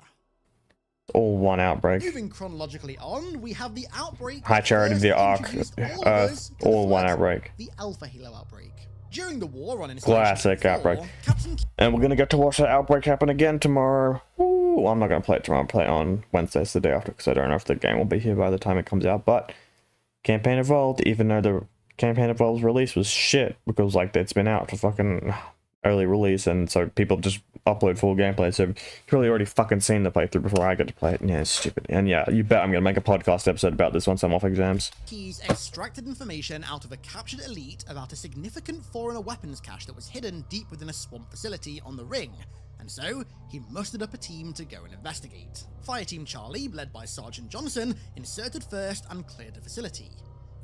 All one outbreak. Moving chronologically on, we have the outbreak. High Charity, first the Ark, introduced all of Earth, us to the all one threat, outbreak. The Alpha Halo outbreak. During the war on Installation Classic 4, outbreak. Captain And we're gonna get to watch that outbreak happen again tomorrow. Ooh, I'm not gonna play it tomorrow. I'll play it on Wednesday, it's the day after, because I don't know if the game will be here by the time it comes out. But Campaign Evolved, even though the Campaign Evolved's release was shit, because like it's been out for fucking early release, and so people just upload full gameplay. So you've probably already fucking seen the playthrough before I get to play it. Yeah, it's stupid. And yeah, you bet I'm gonna make a podcast episode about this once I'm off exams. Keyes extracted information out of a captured elite about a significant foreigner weapons cache that was hidden deep within a swamp facility on the ring, and so he mustered up a team to go and investigate. Fireteam Charlie, led by Sergeant Johnson, inserted first and cleared the facility.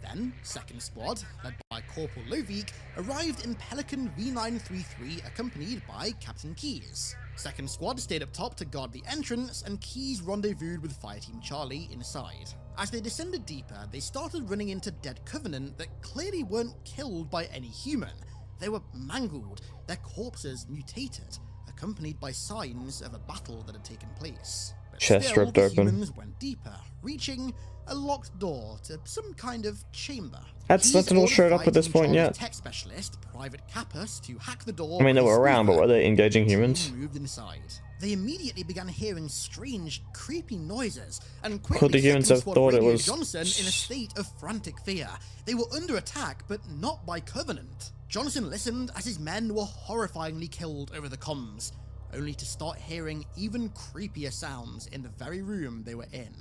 Then, Second Squad, led by Corporal Lovik, arrived in Pelican V933 accompanied by Captain Keyes. Second Squad stayed up top to guard the entrance, and Keyes rendezvoused with Fireteam Charlie inside. As they descended deeper, they started running into dead Covenant that clearly weren't killed by any human. They were mangled, their corpses mutated, accompanied by signs of a battle that had taken place. But Chest still, ripped the open. humans went deeper, reaching a locked door to some kind of chamber. Had Keyes Sentinel ordered showed up at this Fireteam point Charlie's yet? Tech specialist, Private Kappas, to hack the door. I mean, they with a were around, but spoofer. were they engaging The team humans? moved inside. They immediately began hearing strange, creepy noises, and Could quickly the humans Second have Squad thought it radioed was Johnson in a state of frantic fear. They were under attack, but not by Covenant. Johnson listened as his men were horrifyingly killed over the comms, only to start hearing even creepier sounds in the very room they were in.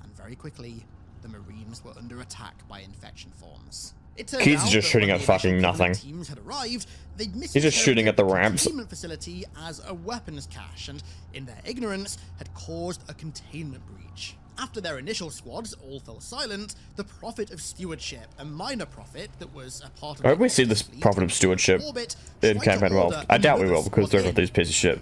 And very quickly, the Marines were under attack by infection forms. It turned Keyes is out just that shooting when at the fucking initial Covenant nothing. Teams had arrived, they'd He's just shooting at the ramps. containment facility as a weapons cache, and in their ignorance had caused a containment breach. After their initial squads all fell silent, the Prophet of Stewardship, a minor prophet that was a part of... I hope we see this Prophet of Stewardship in campaign well. I doubt we will, because they're got these pieces of shit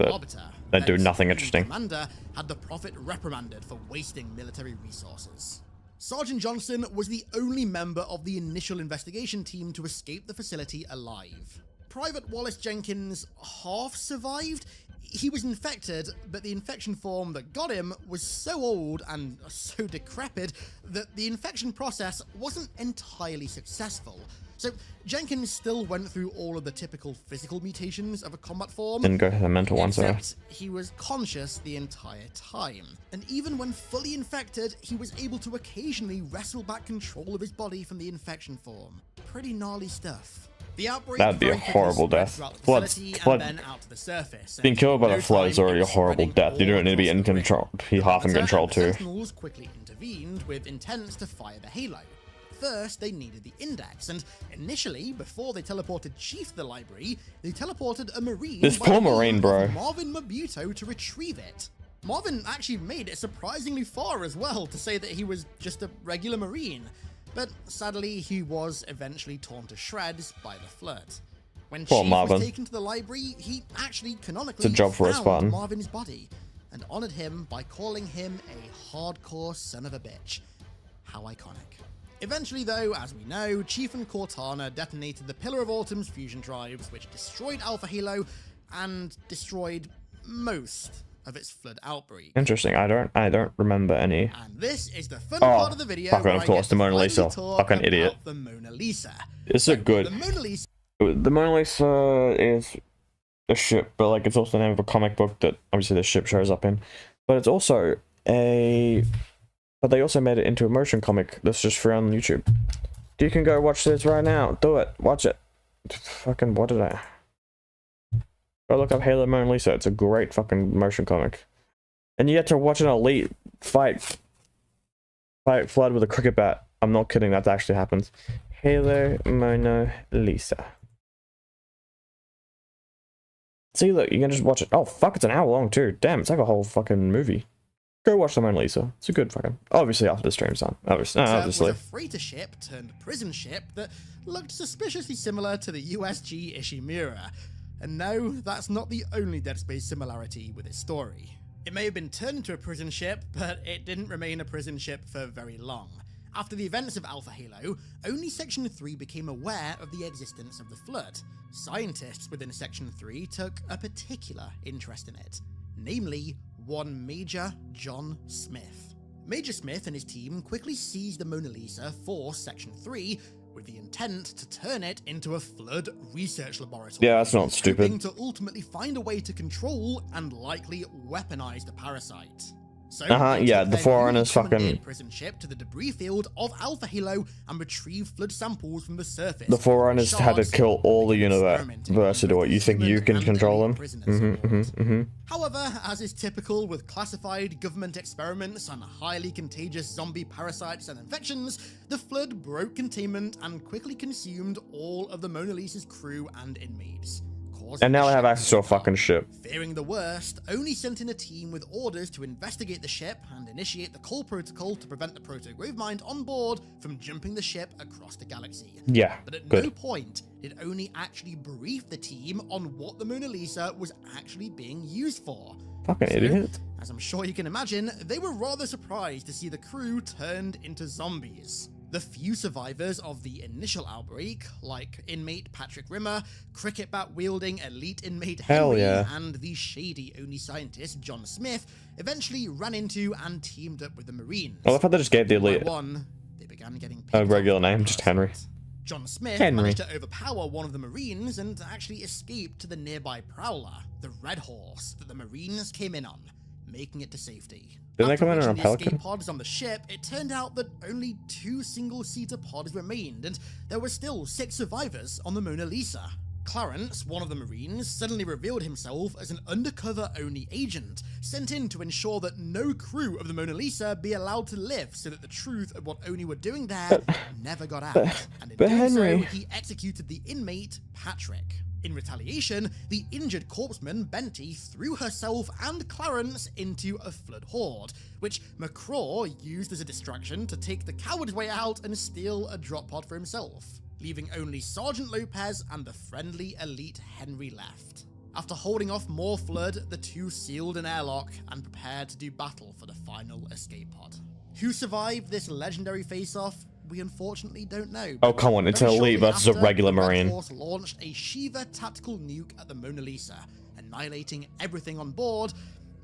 that do nothing interesting. Commander had the Prophet reprimanded for wasting military resources. Sergeant Johnson was the only member of the initial investigation team to escape the facility alive. Private Wallace Jenkins half survived. He was infected, but the infection form that got him was so old and so decrepit that the infection process wasn't entirely successful. So Jenkins still went through all of the typical physical mutations of a combat form. Didn't go to the mental one, so Except he was conscious the entire time. And even when fully infected, he was able to occasionally wrestle back control of his body from the infection form. Pretty gnarly stuff. The outbreak that'd be a very quickly horrible spread death. throughout the Flood, facility and flood. then out to the surface. Being killed by In the no flood time, is already it a was horrible spreading death. You all don't need to be across in the rim. control. Be half in The control Predator and too. the Sentinels quickly intervened with intents to fire the Halo. First, they needed the index, and initially, before they teleported Chief to the library, they teleported a Marine. This by poor the name Marine, of bro. Marvin Mabuto to retrieve it. Marvin actually made it surprisingly far as well to say that he was just a regular Marine, but sadly, he was eventually torn to shreds by the Flood. When Poor Chief Marvin. was taken to the library, he actually canonically It's a job for a found Spartan. Marvin's body and honored him by calling him a hardcore son of a bitch. How iconic. Eventually, though, as we know, Chief and Cortana detonated the Pillar of Autumn's fusion drives, which destroyed Alpha Halo and destroyed most of its Flood outbreak. Interesting. I don't remember any. And this is the fun Oh, part of the video. fucking where of I course, get the to Mona finally Lisa. talk Fucking about idiot. The Mona Lisa. It's a good. The Mona Lisa The Mona Lisa is a ship, but like it's also the name of a comic book that obviously the ship shows up in. But it's also a. But they also made it into a motion comic that's just free on YouTube. You can go watch this right now. Do it. Watch it. Fucking what did I? Go look up Halo Mona Lisa. It's a great fucking motion comic. And you get to watch an elite fight Flood with a cricket bat. I'm not kidding. That actually happens. Halo Mona Lisa. See, look, you can just watch it. Oh, fuck, it's an hour long, too. Damn, it's like a whole fucking movie. Go watch the Mona Lisa. It's a good fucking... Obviously, after the stream's done. Obviously. was a freighter-ship turned prison ship that looked suspiciously similar to the USG Ishimura. And no, that's not the only Dead Space similarity with its story. It may have been turned into a prison ship, but it didn't remain a prison ship for very long. After the events of Alpha Halo, only Section 3 became aware of the existence of the Flood. Scientists within Section 3 took a particular interest in it, namely one Major John Smith. Major Smith and his team quickly seized the Mona Lisa for Section 3 with the intent to turn it into a Flood research laboratory. Yeah, that's not stupid. Hoping to ultimately find a way to control and likely weaponize the parasite. So yeah, the Forerunners fucking fucking... prison ship to the debris field of Alpha Halo and retrieve Flood samples from the surface. The Forerunners had to kill all the universe to do it. You think you can control them? However, as is typical with classified government experiments on highly contagious zombie parasites and infections, the Flood broke containment and quickly consumed all of the Mona Lisa's crew and inmates. And now they have access to a fucking ship. Fearing the worst, Oni sent in a team with orders to investigate the ship and initiate the call protocol to prevent the Proto-Gravemind on board from jumping the ship across the galaxy. Yeah, But at good. no point did Oni actually brief the team on what the Mona Lisa was actually being used for. Fucking So, idiot. as I'm sure you can imagine, they were rather surprised to see the crew turned into zombies. The few survivors of the initial outbreak, like inmate Patrick Rimmer, cricket bat wielding elite inmate Hell Henry, yeah. and the shady Oni scientist John Smith, eventually ran into and teamed up with the Marines. I love how they just gave the One by elite one, they began getting a picked regular off name, by just the Henry. parasite. John Smith Henry. managed to overpower one of the Marines and actually escaped to the nearby Prowler, the Red Horse that the Marines came in on, making it to safety. Didn't they After come in on a reaching the Pelican? escape pods on the ship, it turned out that only 2 single-seater pods remained, and there were still 6 survivors on the Mona Lisa. Clarence, one of the Marines, suddenly revealed himself as an undercover Oni agent, sent in to ensure that no crew of the Mona Lisa be allowed to live so that the truth of what Oni were doing there never got out. And in but doing Henry- so, he executed the inmate, Patrick. In retaliation, the injured corpseman Benty threw herself and Clarence into a flood horde, which McCraw used as a distraction to take the coward's way out and steal a drop pod for himself, leaving only Sergeant Lopez and the friendly elite Henry left. After holding off more flood, the two sealed an airlock and prepared to do battle for the final escape pod. Who survived this legendary face-off? We unfortunately don't know. Oh, come on, it's an Very elite shortly versus a after, regular the Red Marine. Force launched a Shiva tactical nuke at the Mona Lisa, annihilating everything on board,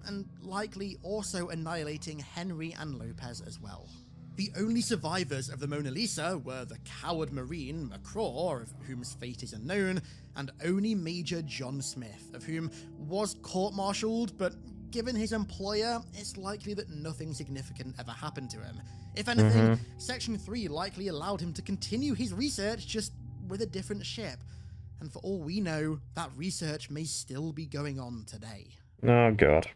and likely also annihilating Henry and Lopez as well. The only survivors of the Mona Lisa were the coward Marine McCraw, of whose fate is unknown, and only Major John Smith, of whom was court-martialed, but given his employer, it's likely that nothing significant ever happened to him. If anything, Section 3 likely allowed him to continue his research just with a different ship. And for all we know, that research may still be going on today. Oh, God.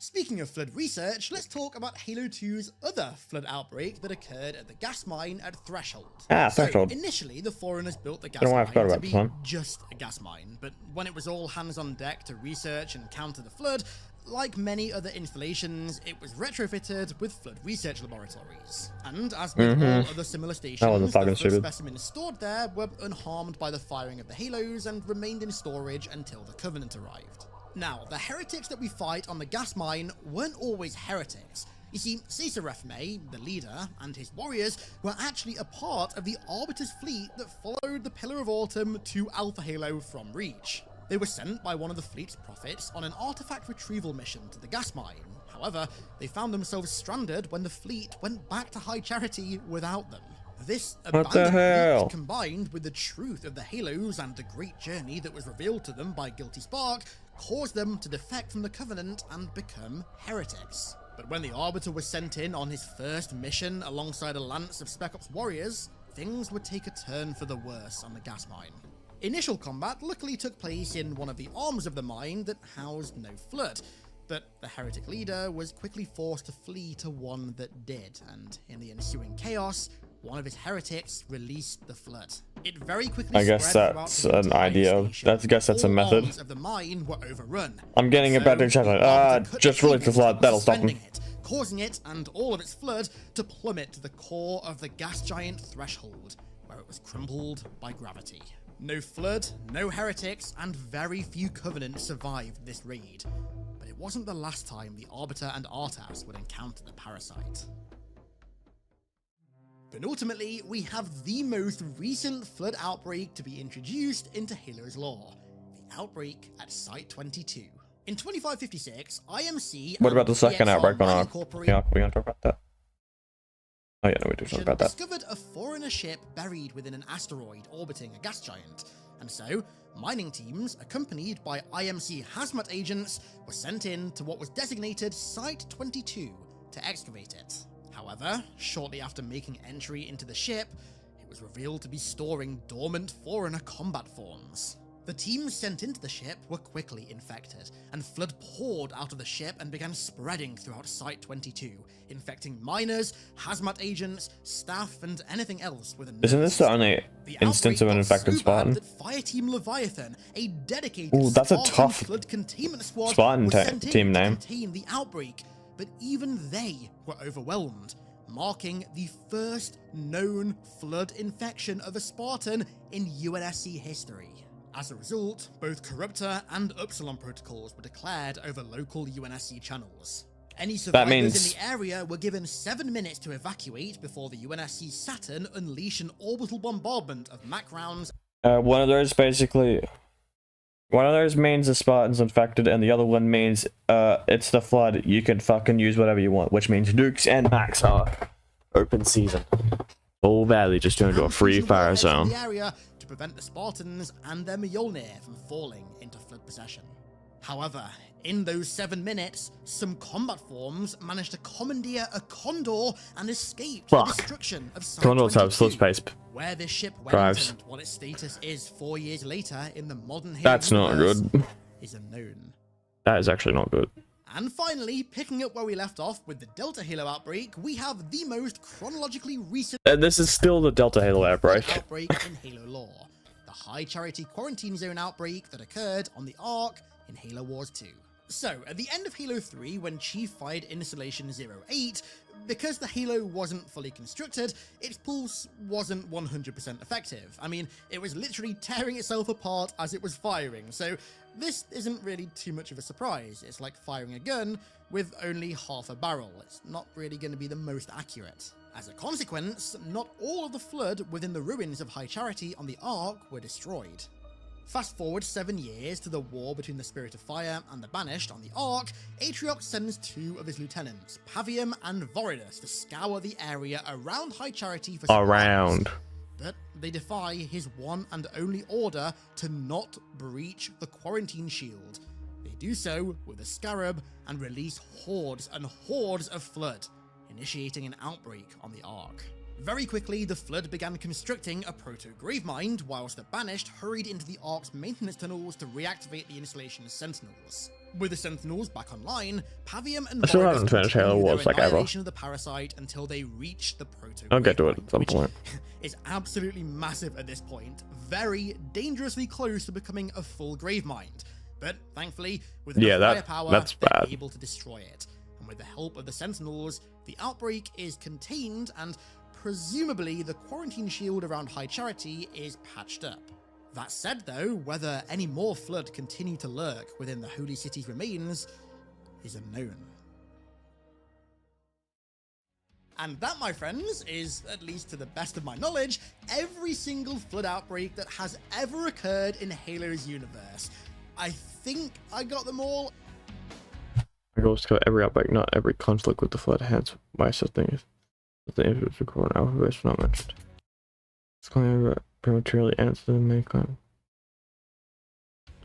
Speaking of flood research, let's talk about Halo 2's other flood outbreak that occurred at the gas mine at Threshold. Threshold. So, initially, the Foreigners built the gas Don't know why I mine forgot to about be this one. just a gas mine, but when it was all hands on deck to research and counter the flood, like many other installations, it was retrofitted with flood research laboratories. And as with all other similar stations, wasn't the fucking flood stupid. specimens stored there were unharmed by the firing of the Halos and remained in storage until the Covenant arrived. Now, the heretics that we fight on the gas mine weren't always heretics. You see, Caesar Refme, the leader, and his warriors were actually a part of the Arbiter's fleet that followed the Pillar of Autumn to Alpha Halo from Reach. They were sent by one of the fleet's prophets on an artifact retrieval mission to the gas mine. However, they found themselves stranded when the fleet went back to High Charity without them. This What the abandoned hell? fleet, combined with the truth of the Halos and the great journey that was revealed to them by Guilty Spark, caused them to defect from the Covenant and become heretics. But when the Arbiter was sent in on his first mission alongside a lance of Spec Ops warriors, things would take a turn for the worse on the gas mine. Initial combat luckily took place in one of the arms of the mine that housed no flood, but the heretic leader was quickly forced to flee to one that did, and in the ensuing chaos, one of his heretics released the flood. It very quickly I guess spread that's throughout the an entire idea. station. I guess that's a All method. arms of the mine were overrun. I'm getting a So, better check on it. the Arbiter cut Just the release the cables flood. that were That'll stop him. suspending it, causing it and all of its flood to plummet to the core of the gas giant Threshold, where it was crumpled by gravity. No flood, no heretics, and very few Covenants survived this raid. But it wasn't the last time the Arbiter and Arthas would encounter the parasite. Penultimately, we have the most recent flood outbreak to be introduced into Halo's lore, the outbreak at Site 22. In 2556, IMC What and about the second EXR outbreak on Mining our... Corporation Yeah, we're gonna talk about that. Oh yeah, no, we do talk about that. discovered a foreigner ship buried within an asteroid orbiting a gas giant, and so mining teams, accompanied by IMC hazmat agents, were sent in to what was designated Site 22 to excavate it. However, shortly after making entry into the ship, it was revealed to be storing dormant foreigner combat forms. The teams sent into the ship were quickly infected, and flood poured out of the ship and began spreading throughout Site 22, infecting miners, hazmat agents, staff, and anything else with a nervous Isn't this the system. only The instance of an outbreak got infected so bad Spartan? that Fireteam Leviathan, a dedicated Ooh, that's a Spartan tough flood containment squad, Spartan was sent in team to name. contain the outbreak, but even they were overwhelmed, marking the first known flood infection of a Spartan in UNSC history. As a result, both Corruptor and Upsilon protocols were declared over local UNSC channels. Any survivors means- in the area were given 7 minutes to evacuate before the UNSC Saturn unleashed an orbital bombardment of MAC rounds. One of those basically... One of those means the Spartan's infected, and the other one means, it's the flood. You can fucking use whatever you want, which means nukes and max are open season. Whole valley just turned into a and free fusion fire warheads in zone. the area to prevent the Spartans and their Mjolnir from falling into flood possession. However, in those 7 minutes, some combat forms managed to commandeer a Condor and escape the Fuck. destruction of Site Condors have 22, slow space. where this ship went drives. and what its status is 4 years later in the modern Halo That's not universe good. is unknown. That is actually not good. And finally, picking up where we left off with the Delta Halo outbreak, we have the most chronologically recent And this is still the Delta Halo outbreak. outbreak in Halo lore. the High Charity Quarantine Zone outbreak that occurred on the Ark in Halo Wars 2. So, at the end of Halo 3, when Chief fired Installation 08, because the Halo wasn't fully constructed, its pulse wasn't 100% effective. I mean, it was literally tearing itself apart as it was firing, so this isn't really too much of a surprise. It's like firing a gun with only half a barrel. It's not really going to be the most accurate. As a consequence, not all of the Flood within the ruins of High Charity on the Ark were destroyed. Fast forward 7 years to the war between the Spirit of Fire and the Banished on the Ark, Atriox sends 2 of his lieutenants, Pavium and Voridus, to scour the area around High Charity for supplies. But they defy his one and only order to not breach the quarantine shield. They do so with a scarab and release hordes and hordes of Flood, initiating an outbreak on the Ark. Very quickly, the Flood began constructing a proto-Gravemind, whilst the Banished hurried into the Ark's maintenance tunnels to reactivate the installation's Sentinels. With the Sentinels back online, Pavium and I still haven't finished Halo Wars like ever. Annihilation of the Parasite until they reach the proto-Gravemind. I'll get to it at some point. Is absolutely massive at this point, very dangerously close to becoming a full Gravemind. But thankfully, with enough firepower, they're able to destroy it. And with the help of the Sentinels, the outbreak is contained and presumably the quarantine shield around High Charity is patched up. That said though, whether any more Flood continue to lurk within the Holy City's remains is unknown. And that, my friends, is, at least to the best of my knowledge, every single Flood outbreak that has ever occurred in Halo's universe. I think I got them all. I goes to every outbreak, not every conflict with the Flood, hence why such thing is. The influence record alphabet is not mentioned. It's going to prematurely answer the main claim.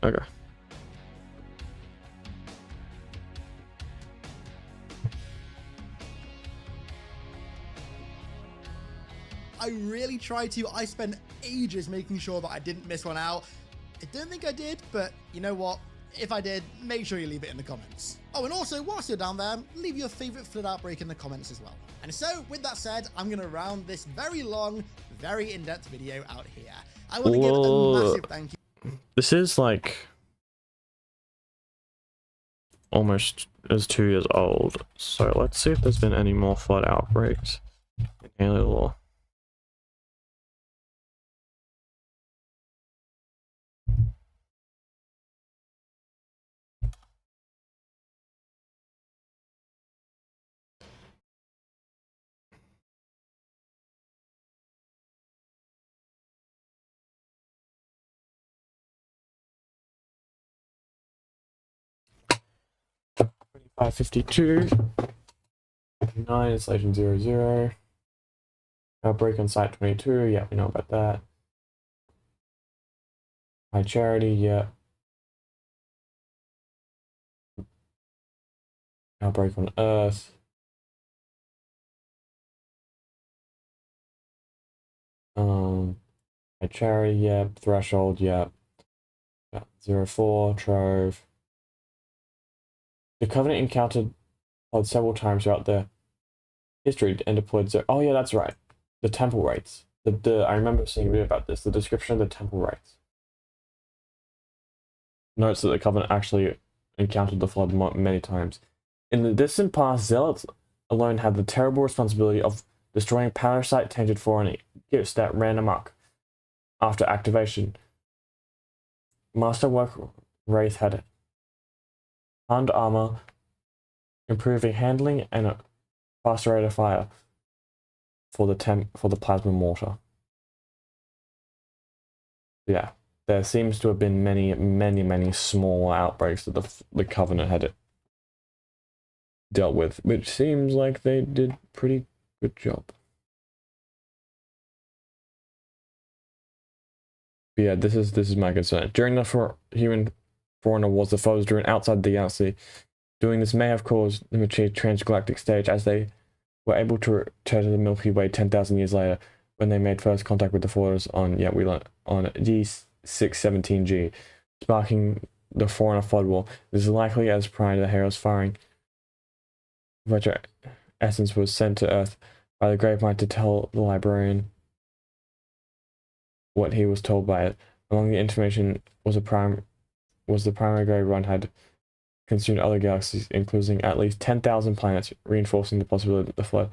Okay. I really tried to. I spent ages making sure that I didn't miss one out. I don't think I did, but you know what? If I did, make sure you leave it in the comments. Oh, and also, whilst you're down there, leave your favorite Flood outbreak in the comments as well. And so, with that said, I'm going to round this very long, very in-depth video out here. I want to give a massive thank you. This is like almost as 2 years old, so let's see if there's been any more Flood outbreaks in Halo lore. .552 9 installation 00. Outbreak on site 22. Yeah, we know about that. High Charity. Yeah. Outbreak on Earth. High Charity. Yeah. Threshold. Yeah. 04 Trove. The Covenant encountered Flood several times throughout their history and deployed oh yeah, that's right. The temple raids. I remember seeing a video about this. The description of the temple raids notes that the Covenant actually encountered the Flood many times. In the distant past, Zealots alone had the terrible responsibility of destroying parasite-tainted foreign gifts that ran amok after activation. Masterwork Wraith had armed armor, improving handling, and a faster rate of fire for the plasma mortar. Yeah, there seems to have been many small outbreaks that the Covenant had dealt with, which seems like they did pretty good job. But yeah, this is my concern. During the human Foreigner Wars, the foes drew outside the galaxy. Doing this may have caused them to achieve transgalactic stage, as they were able to return to the Milky Way 10,000 years later when they made first contact with the Foreigners on G617G, sparking the Foreigner Flood War. This is likely as prior to the Heroes firing. Virtual Essence was sent to Earth by the Gravemind to tell the Librarian what he was told by it. Among the information was the primary gray run had consumed other galaxies, including at least 10,000 planets, reinforcing the possibility that the flood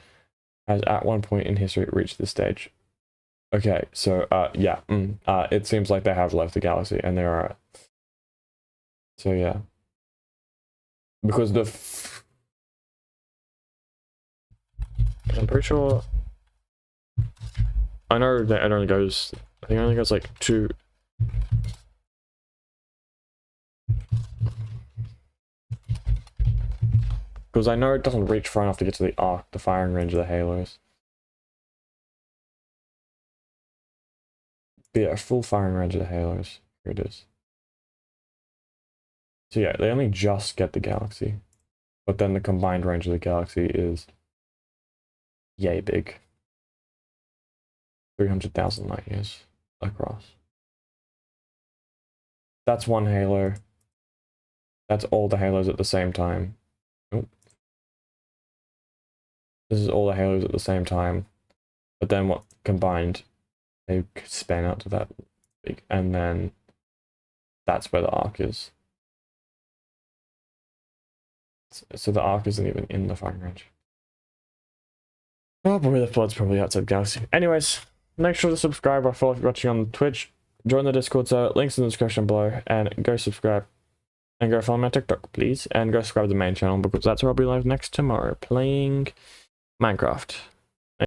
has at one point in history reached this stage. Okay, so yeah, it seems like they have left the galaxy and they're alright. So yeah, because I'm pretty sure. I know that it only goes. I think it only goes like 2. Because I know it doesn't reach far enough to get to the arc, the firing range of the halos. But yeah, full firing range of the halos. Here it is. So yeah, they only just get the galaxy. But then the combined range of the galaxy is yay big. 300,000 light years across. That's one halo. That's all the halos at the same time. Nope. This is all the halos at the same time. But then what combined, they span out to that big. And then that's where the arc is. So the arc isn't even in the firing range. Oh boy, the flood's probably outside Galaxy. Anyways, make sure to subscribe or follow if you're watching on Twitch. Join the Discord server, links in the description below, and go subscribe. And go follow my TikTok, please. And go subscribe to the main channel because that's where I'll be live next tomorrow, playing Minecraft.